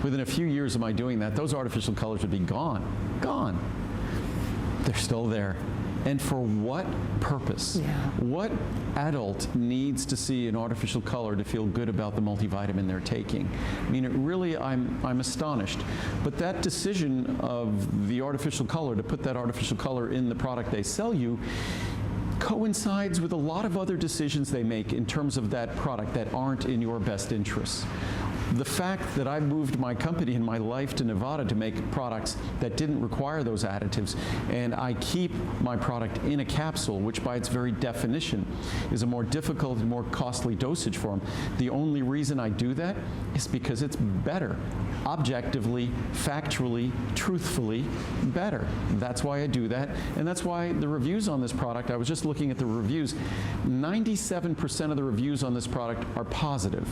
within a few years of my doing that, those artificial colors would be gone. Gone. They're still there. And for what purpose? Yeah. What adult needs to see an artificial color to feel good about the multivitamin they're taking? I mean, it really, I'm astonished. But that decision of the artificial color, to put that artificial color in the product they sell you, coincides with a lot of other decisions they make in terms of that product that aren't in your best interests. The fact that I moved my company and my life to Nevada to make products that didn't require those additives, and I keep my product in a capsule, which by its very definition is a more difficult and more costly dosage form. The only reason I do that is because it's better. Objectively, factually, truthfully better. That's why I do that, and that's why the reviews on this product, I was just looking at the reviews, 97% of the reviews on this product are positive.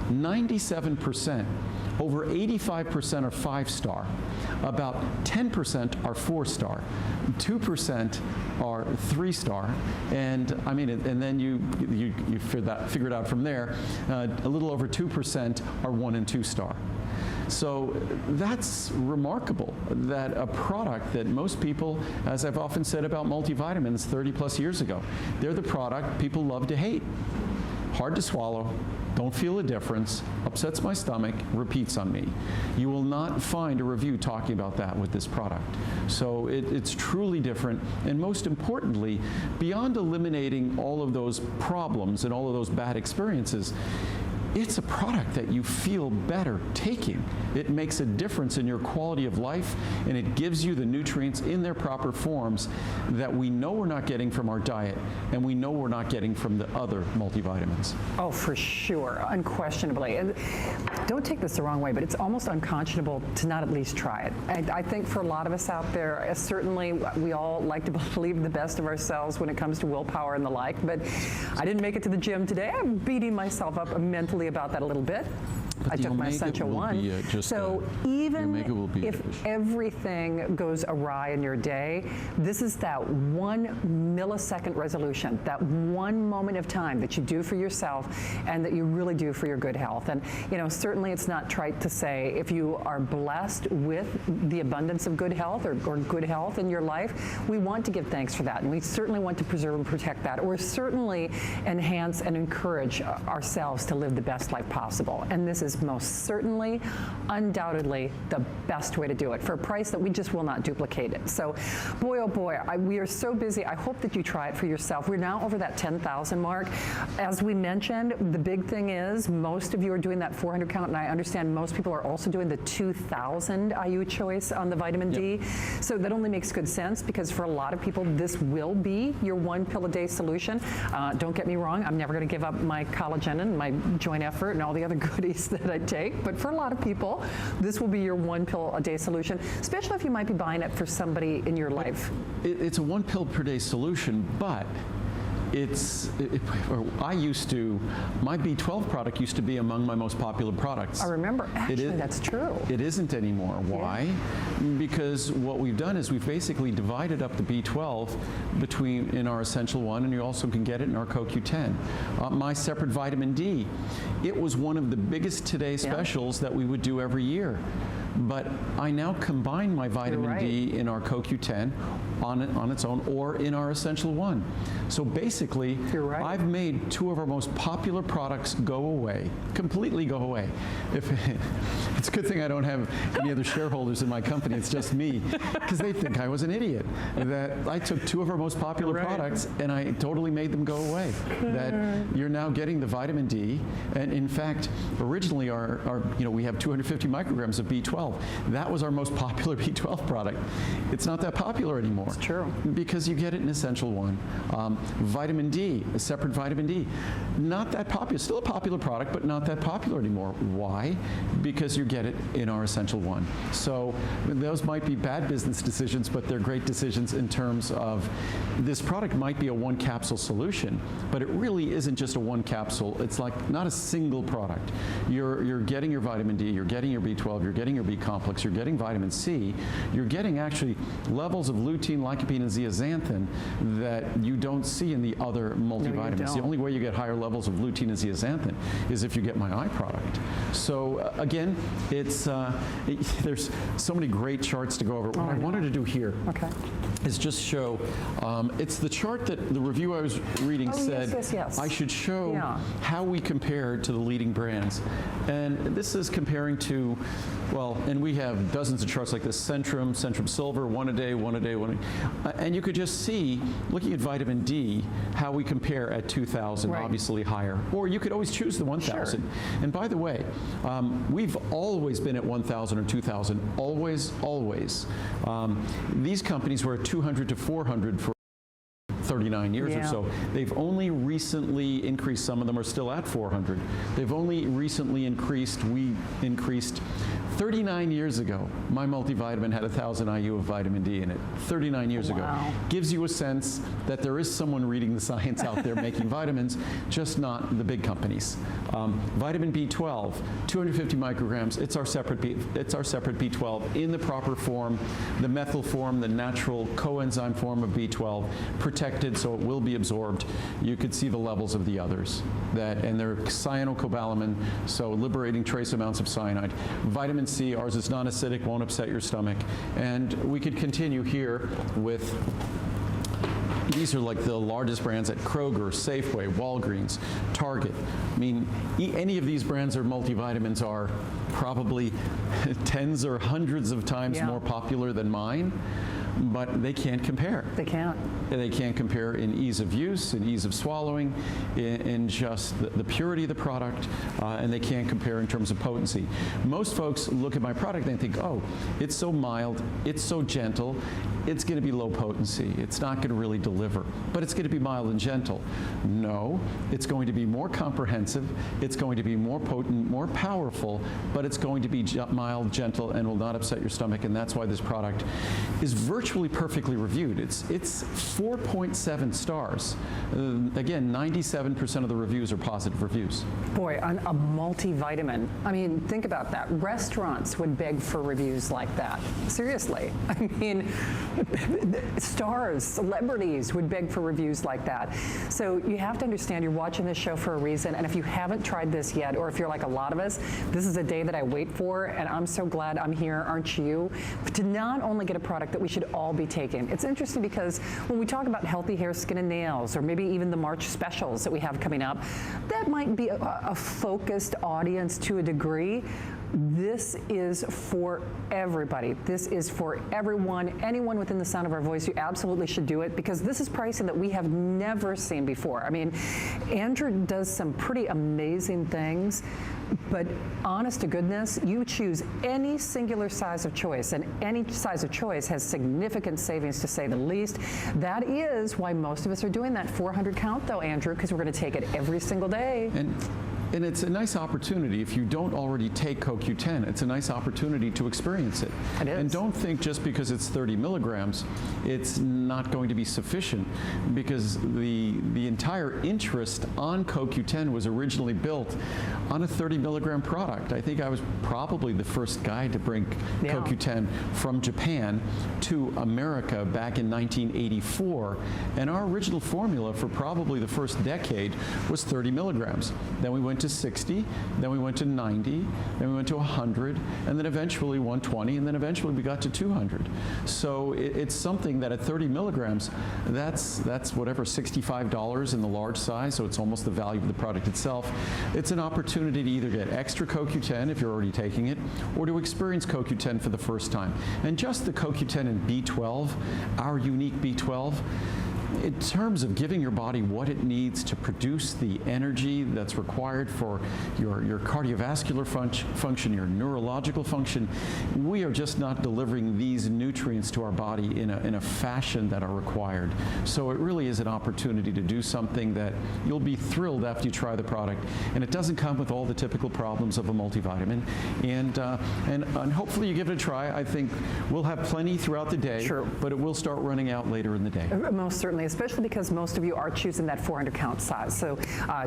97%. Over 85% are 5-star. About 10% are 4-star. 2% are 3-star. And I mean, and then you figure it out from there. A little over 2% are 1 and 2-star. So that's remarkable that a product that most people, as I've often said about multivitamins 30 plus years ago, they're the product people love to hate. Hard to swallow, don't feel a difference, upsets my stomach, repeats on me. You will not find a review talking about that with this product. So it's truly different, and most importantly, beyond eliminating all of those problems and all of those bad experiences, it's a product that you feel better taking. It makes a difference in your quality of life, and it gives you the nutrients in their proper forms that we know we're not getting from our diet, and we know we're not getting from the other multivitamins. Oh, for sure, unquestionably. And don't take this the wrong way, but it's almost unconscionable to not at least try it. And I think for a lot of us out there, certainly we all like to believe the best of ourselves when it comes to willpower and the like, but I didn't make it to the gym today. I'm beating myself up mentally about that a little bit. I took my Essential One. So even if everything goes awry in your day, this is that 1 millisecond resolution, that one moment of time that you do for yourself and that you really do for your good health. And you know, certainly it's not trite to say if you are blessed with the abundance of good health or good health in your life, we want to give thanks for that. And we certainly want to preserve and protect that, or certainly enhance and encourage ourselves to live the best life possible. And this is most certainly, undoubtedly, the best way to do it for a price that we just will not duplicate it. So, boy, oh boy, we are so busy. I hope that you try it for yourself. We're now over that 10,000 mark. As we mentioned, the big thing is most of you are doing that 400 count, and I understand most people are also doing the 2,000 IU choice on the vitamin D. So that only makes good sense, because for a lot of people, this will be your 1 pill a day solution. Don't get me wrong, I'm never going to give up my collagen and my joint effort and all the other goodies that I take. But for a lot of people, this will be your 1 pill a day solution, especially if you might be buying it for somebody in your life. It's a 1 pill per day solution, but my B12 product used to be among my most popular products. I remember, actually, that's true. It isn't anymore. Why? Because what we've done is we've basically divided up the B12 in our Essential One, and you also can get it in our CoQ10. My separate vitamin D, it was one of the biggest Today specials that we would do every year. But I now combine my vitamin D in our CoQ10 on its own or in our Essential One. So basically, basically, You're right. I've made two of our most popular products go away, completely go away. It's a good thing I don't have any other shareholders in my company. It's just me, because they think I was an idiot. That I took two of our most popular products and I totally made them go away. That you're now getting the vitamin D, and in fact, originally we have 250 micrograms of B12. That was our most popular B12 product. It's not that popular anymore. It's true. Because you get it in Essential 1. Vitamin D, a separate vitamin D, not that popular. Still a popular product, but not that popular anymore. Why? Because you get it in our Essential 1. So those might be bad business decisions, but they're great decisions in terms of this product might be a one capsule solution, but it really isn't just a one capsule. It's like not a single product. You're getting your vitamin D, you're getting your B12, you're getting your B complex, you're getting vitamin C, you're getting actually levels of lutein, lycopene, and zeaxanthin that you don't see in the other multivitamins. The only way you get higher levels of lutein and zeaxanthin is if you get my eye product. So again, it's there's so many great charts to go over. What I wanted to do here is just show, it's the chart that the review I was reading said I should show how we compare to the leading brands. And this is comparing to, well, and we have dozens of charts like this, Centrum Silver, one a day, one a day, one a day. And you could just see, looking at vitamin D, how we compare at 2,000, obviously higher. Or you could always choose the 1,000. Sure. And by the way, we've always been at 1,000 or 2,000, always, always. These companies were at 200 to 400 for 39 years or so. They've only recently increased, some of them are still at 400. They've only recently increased, we increased 39 years ago. My multivitamin had 1,000 IU of vitamin D in it, 39 years ago. Gives you a sense that there is someone reading the science out there making vitamins, just not the big companies. Vitamin B12, 250 micrograms, it's our separate B12 in the proper form, the methyl form, the natural coenzyme form of B12, protected so it will be absorbed. You could see the levels of the others, and they're cyanocobalamin, so liberating trace amounts of cyanide. Vitamin C, ours is non-acidic, won't upset your stomach. And we could continue here with, these are like the largest brands at Kroger, Safeway, Walgreens, Target. I mean, any of these brands or multivitamins are probably tens or hundreds of times more popular than mine, but they can't compare. They can't. They can't compare in ease of use, in ease of swallowing, in just the purity of the product, and they can't compare in terms of potency. Most folks look at my product and they think, oh, it's so mild, it's so gentle, it's going to be low potency. It's not going to really deliver, but it's going to be mild and gentle. No, it's going to be more comprehensive, it's going to be more potent, more powerful, but it's going to be mild, gentle, and will not upset your stomach, and that's why this product is virtually perfectly reviewed. It's 4.7 stars. Again, 97% of the reviews are positive reviews. Boy, on a multivitamin, I mean, think about that. Restaurants would beg for reviews like that. Seriously. I mean, stars, celebrities would beg for reviews like that. So you have to understand you're watching this show for a reason, and if you haven't tried this yet, or if you're like a lot of us, this is a day that I wait for, and I'm so glad I'm here, aren't you? To not only get a product that we should all be taking. It's interesting because when we talk about healthy hair, skin, and nails, or maybe even the March specials that we have coming up, that might be a focused audience to a degree. This is for everybody. This is for everyone, anyone within the sound of our voice. You absolutely should do it because this is pricing that we have never seen before. I mean, Andrew does some pretty amazing things, but honest to goodness, you choose any singular size of choice, and any size of choice has significant savings to say the least. That is why most of us are doing that 400 count though, Andrew, because we're going to take it every single day. And it's a nice opportunity, if you don't already take CoQ10, it's a nice opportunity to experience it. It is. And don't think just because it's 30 milligrams, it's not going to be sufficient, because the entire interest on CoQ10 was originally built on a 30 milligram product. I think I was probably the first guy to bring CoQ10 from Japan to America back in 1984. And our original formula for probably the first decade was 30 milligrams. Then we went went to 60, then we went to 90, then we went to 100, and then eventually 120, and then eventually we got to 200. So it's something that at 30 milligrams, that's whatever, $65 in the large size, so it's almost the value of the product itself. It's an opportunity to either get extra CoQ10 if you're already taking it, or to experience CoQ10 for the first time. And just the CoQ10 and B12, our unique B12, in terms of giving your body what it needs to produce the energy that's required for your cardiovascular function, your neurological function, we are just not delivering these nutrients to our body in a fashion that are required. So it really is an opportunity to do something that you'll be thrilled after you try the product. And it doesn't come with all the typical problems of a multivitamin. And hopefully you give it a try. I think we'll have plenty throughout the day, sure, but it will start running out later in the day. Most certainly, especially because most of you are choosing that 400 count size. So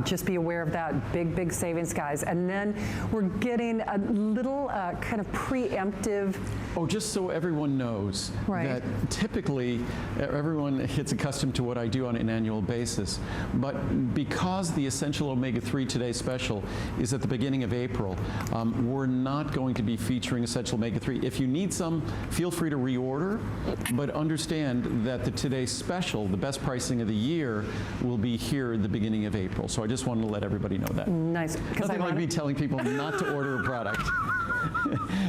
just be aware of that. Big savings, guys. And then we're getting a little kind of preemptive. Oh, just so everyone knows that typically everyone gets accustomed to what I do on an annual basis. But because the Essential Omega-3 Today Special is at the beginning of April, we're not going to be featuring Essential Omega-3. If you need some, feel free to reorder, but understand that the Today Special, the best pricing of the year, will be here at the beginning of April. So I just wanted to let everybody know that. Nice. Nothing like me telling people not to order a product.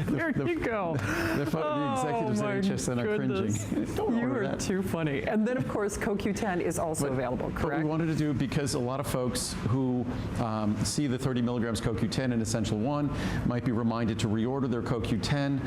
There you go. The executives at HSN are cringing. Don't you order are that. too funny. And then, of course, CoQ10 is also available, correct? What we wanted to do, because a lot of folks who see the 30 milligrams CoQ10 in Essential 1 might be reminded to reorder their CoQ10.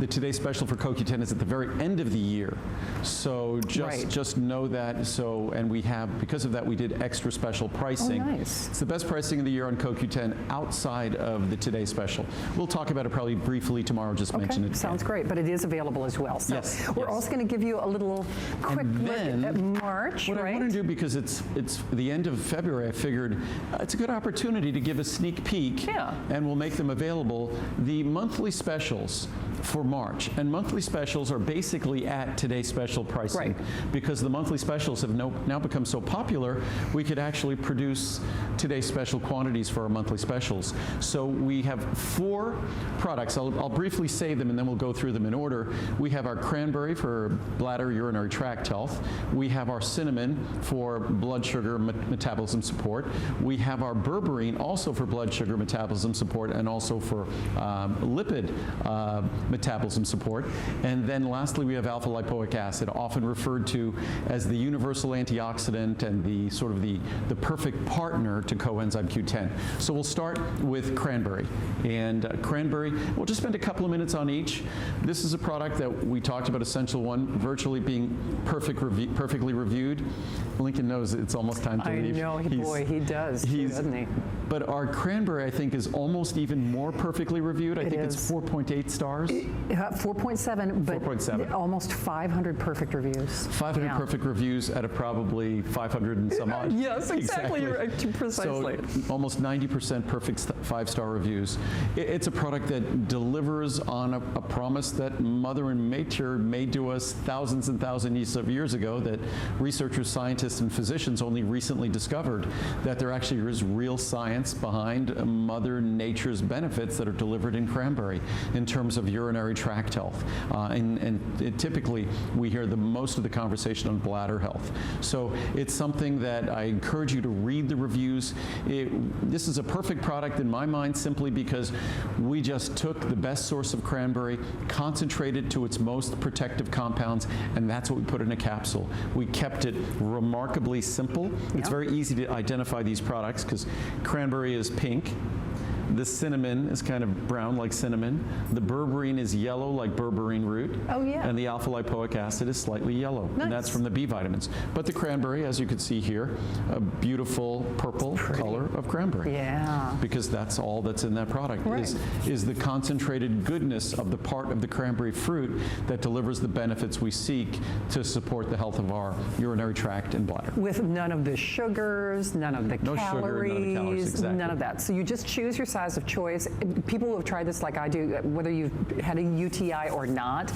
The Today Special for CoQ10 is at the very end of the year. So just know that. So, and we have, because of that, we did extra special pricing. Oh, nice. It's the best pricing of the year on CoQ10 outside of the Today Special. We'll talk about it probably briefly tomorrow, just mention it. Sounds great, but it is available as well. So yes, we're also going to give you a little quick look at March, what I want to do, because it's the end of February, I figured it's a good opportunity to give a sneak peek, and we'll make them available, the monthly specials for March. And monthly specials are basically at Today's Special pricing. Because the monthly specials have now become so popular, we could actually produce Today's Special quantities for our monthly specials. So we have 4 products. I'll briefly say them and then we'll go through them in order. We have our cranberry for bladder, urinary tract health. We have our cinnamon for blood sugar metabolism support. We have our berberine also for blood sugar metabolism support and also for lipid metabolism support. And then lastly, we have alpha lipoic acid, often referred to as the universal antioxidant and the sort of the perfect partner to coenzyme Q10. So we'll start with cranberry. And cranberry, we'll just spend a couple of minutes on each. This is a product that we talked about, Essential 1, virtually being perfectly reviewed. Lincoln knows it's almost time to leave. I know, boy, he does, doesn't he? But our cranberry, I think, is almost even more perfectly reviewed. I think it's 4.8 stars. 4.7, but 4.7. Almost 500 perfect reviews. 500 perfect reviews out of probably 500 and some odd. Yes, exactly. You're right, precisely. So almost 90% perfect 5-star reviews. It's a product that delivers on a promise that Mother and Nature made to us thousands and thousands of years ago, that researchers, scientists, and physicians only recently discovered that there actually is real science behind Mother Nature's benefits that are delivered in cranberry in terms of urinary tract health. Typically, we hear most of the conversation on bladder health. So it's something that I encourage you to read the reviews. This is a perfect product in my mind simply because we just took the best source of cranberry, concentrated to its most protective compounds, and that's what we put in a capsule. We kept it remarkably simple. It's very easy to identify these products because cranberry is pink. The cinnamon is kind of brown like cinnamon. The berberine is yellow like berberine root. Oh, yeah. And the alpha lipoic acid is slightly yellow. Nice. And that's from the B vitamins. But the cranberry, as you can see here, a beautiful purple color of cranberry. Yeah. Because that's all that's in that product, is the concentrated goodness of the part of the cranberry fruit that delivers the benefits we seek to support the health of our urinary tract and bladder. With none of the sugars, none of the calories, exactly. none of that. So you just choose your size of choice. People who have tried this like I do, whether you've had a UTI or not,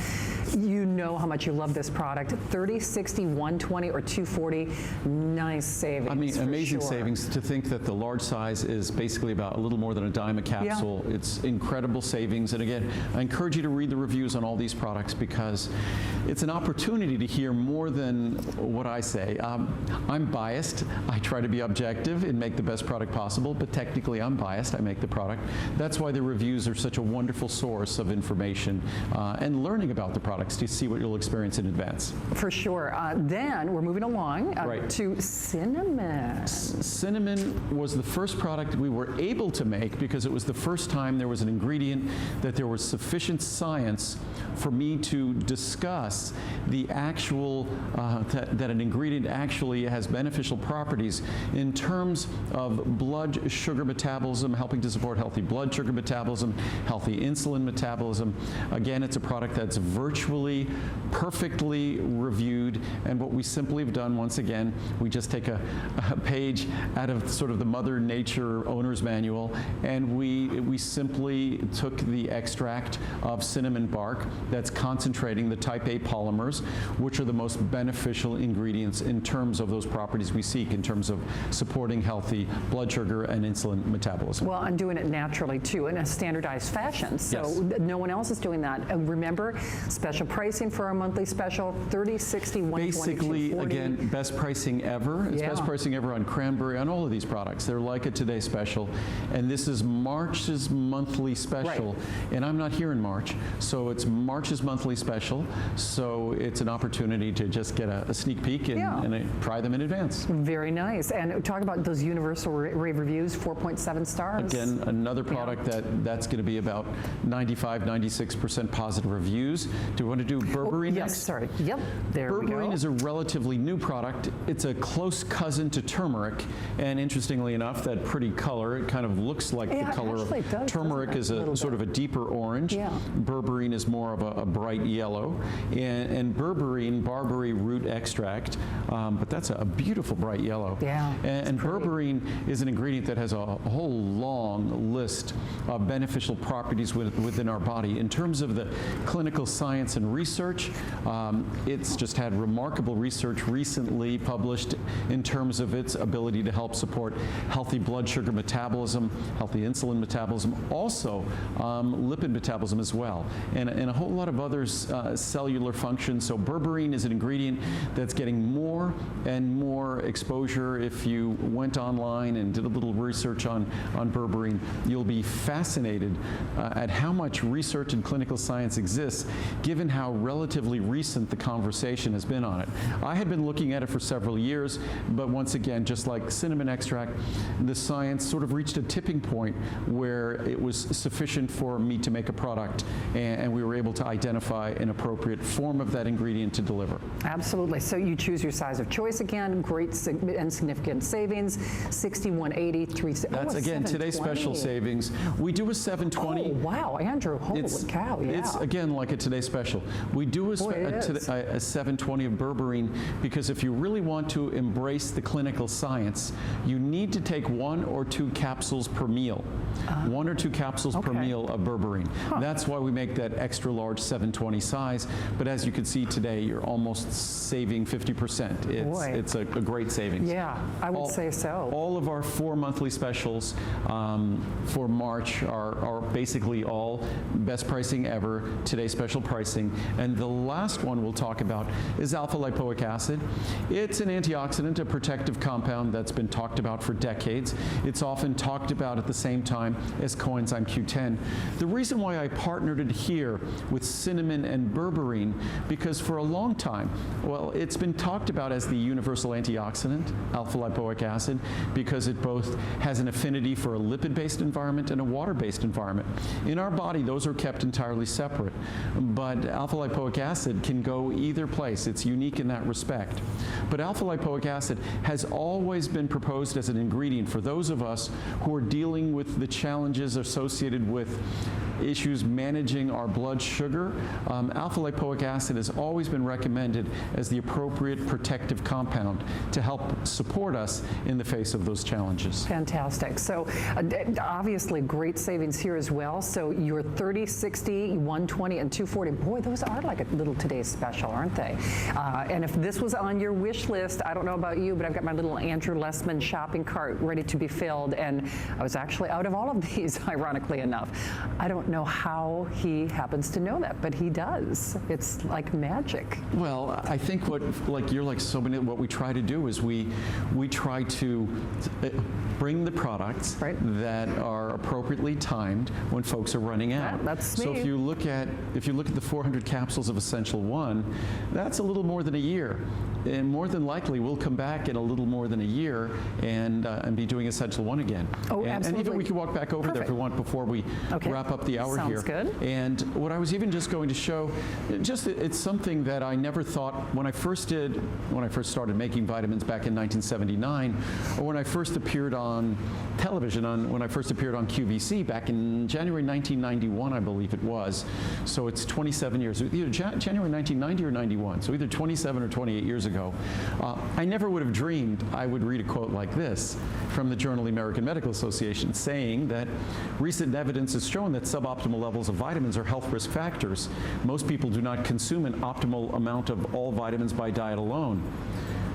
you know how much you love this product. 30, 60, 120, or 240, nice savings. I mean, amazing sure. savings. To think that the large size is basically about a little more than a dime a capsule. Yeah. It's incredible savings. And again, I encourage you to read the reviews on all these products because it's an opportunity to hear more than what I say. I'm biased. I try to be objective and make the best product possible, but technically I'm biased. I make the product. That's why the reviews are such a wonderful source of information and learning about the products to see what you'll experience in advance. For sure. Then we're moving along Right. to cinnamon. Cinnamon was the first product we were able to make because it was the first time there was an ingredient that there was sufficient science for me to discuss the actual, that an ingredient actually has beneficial properties in terms of blood sugar metabolism, helping to support healthy blood sugar metabolism, healthy insulin metabolism. Again, it's a product that's virtually perfectly reviewed, and what we simply have done, once again, we just take a page out of sort of the Mother Nature owner's manual, and we simply took the extract of cinnamon bark that's concentrating the type A polymers, which are the most beneficial ingredients in terms of those properties we seek, in terms of supporting healthy blood sugar and insulin metabolism. Well, I'm doing it naturally too, in a standardized fashion. So Yes. no one else is doing that. Remember, special pricing for our monthly special: 30, 60, 120, Basically, 240. again, best pricing ever. It's Yeah. best pricing ever on cranberry, on all of these products. They're like a Today Special. And this is March's monthly special. And I'm not here in March, so it's March's monthly special. So it's an opportunity to just get a sneak peek and, Yeah. and try them in advance. Very nice. And talk about those universal rave reviews, 4.7 stars. Again, another product that's going to be about 95, 96% positive reviews. Do you want to do berberine Yes, next? sorry. Yep, there we go. Berberine is a relatively new product. It's a close cousin to turmeric, and interestingly enough, that pretty color, it kind of looks like Yeah, the color of actually it does, turmeric doesn't it? is A little sort of a deeper orange. Yeah. Berberine is more of a bright yellow, and berberine, barberry root extract, but that's a beautiful bright yellow. Yeah, And it's pretty. berberine is an ingredient that has a whole long list of beneficial properties within our body. In terms of the clinical science and research, it's just had remarkable research recently published in terms of its ability to help support healthy blood sugar metabolism, healthy insulin metabolism, also lipid metabolism as well, and a whole lot of other cellular functions. So berberine is an ingredient that's getting more and more exposure. If you went online and did a little research on berberine, you'll be fascinated at how much research and clinical science exists, given how relatively recent the conversation has been on it. I had been looking at it for several years, but once again, just like cinnamon extract, the science sort of reached a tipping point where it was sufficient for me to make a product, and we were able to identify an appropriate form of that ingredient to deliver. Absolutely. So you choose your size of choice again. Great and significant savings. 60, 180, 3. That's again today's special savings. We do a 720. Oh wow, Andrew! Holy cow! Yeah. It's again like a Today Special. We do a 720 of berberine because if you really want to embrace the clinical science, you need to take 1 or 2 capsules per meal. 1 or 2 capsules per Okay. meal of berberine. That's why we make that extra large 720 size. But as you can see today, you're almost saving 50%. It's a great savings. Yeah, I would say so. All of our 4 monthly specials for March are basically all best pricing ever, today's special pricing. And the last one we'll talk about is alpha lipoic acid. It's an antioxidant, a protective compound that's been talked about for decades. It's often talked about at the same time as coenzyme Q10. The reason why I partnered it here with cinnamon and berberine, because for a long time, well, it's been talked about as the universal antioxidant, alpha lipoic acid, because it both has an affinity for a lipid-based environment and a water-based environment. In our body, those are kept entirely separate, but alpha lipoic acid can go either place. It's unique in that respect. But alpha lipoic acid has always been proposed as an ingredient for those of us who are dealing with the challenges associated with issues managing our blood sugar. Alpha lipoic acid has always been recommended as the appropriate protective compound to help support us in the face of those challenges. Fantastic. So obviously great savings here as well. So you're 30, 60, 120, and 240. Boy, those are like a little today's special, aren't they? And if this was on your wish list, I don't know about you, but I've got my little Andrew Lessman shopping cart ready to be filled, and I was actually out of all of these, ironically enough. I don't know how he happens to know that, but he does. It's like magic. Well, I think what we try to do is we try to bring the products that are appropriately timed when folks are running out. That's me. So if you look at the 400 capsules of Essential 1, that's a little more than a year. And more than likely, we'll come back in a little more than a year and be doing Essential 1 again. Oh, and absolutely. even we can walk back over there if we want before we wrap up the hour here. Sounds good. And what I was even just going to show, it's something that I never thought when I first started making vitamins back in 1979, or when I first appeared on television, when I first appeared on QVC back in January 1991, I believe it was. So it's 27 years, either January 1990 or 91, so either 27 or 28 years ago. I never would have dreamed I would read a quote like this from the Journal of the American Medical Association saying that recent evidence has shown that suboptimal levels of vitamins are health risk factors. Most people do not consume an optimal amount of all vitamins by diet alone.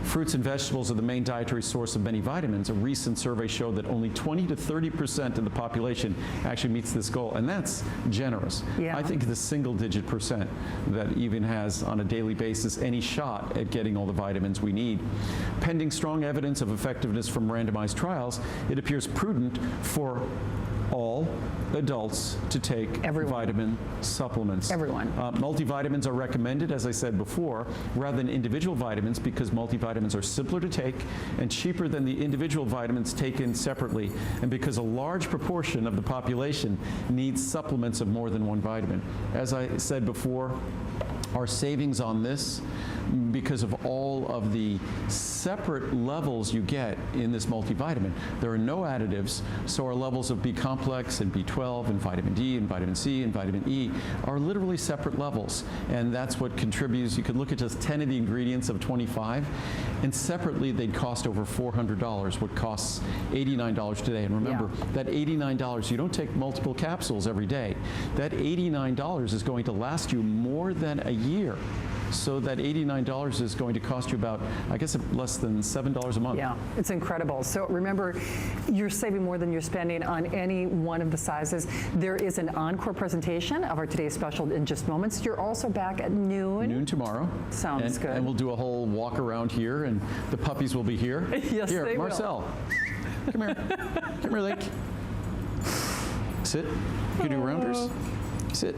Fruits and vegetables are the main dietary source of many vitamins. A recent survey showed that only 20 to 30% of the population actually meets this goal, and that's generous. Yeah. I think the single-digit percent that even has on a daily basis any shot at getting all the vitamins we need. Pending strong evidence of effectiveness from randomized trials, it appears prudent for all adults to take vitamin supplements. Everyone. Multivitamins are recommended, as I said before, rather than individual vitamins because multivitamins are simpler to take and cheaper than the individual vitamins taken separately, and because a large proportion of the population needs supplements of more than one vitamin. As I said before, our savings on this, because of all of the separate levels you get in this multivitamin. There are no additives, so our levels of B complex and B12 and vitamin D and vitamin C and vitamin E are literally separate levels, and that's what contributes. You could look at just 10 of the ingredients of 25, and separately they'd cost over $400, what costs $89 today. And remember, that $89, you don't take multiple capsules every day. That $89 is going to last you more than a year. So that $89 is going to cost you about, I guess, less than $7 a month. Yeah, it's incredible. So remember, you're saving more than you're spending on any one of the sizes. There is an encore presentation of our today's special in just moments. You're also back at noon. Noon tomorrow. Sounds good. And we'll do a whole walk around here, and the puppies will be here. Yes, here, they Marcel. Come here. Come here, Lake. Sit. You do rounders. Sit.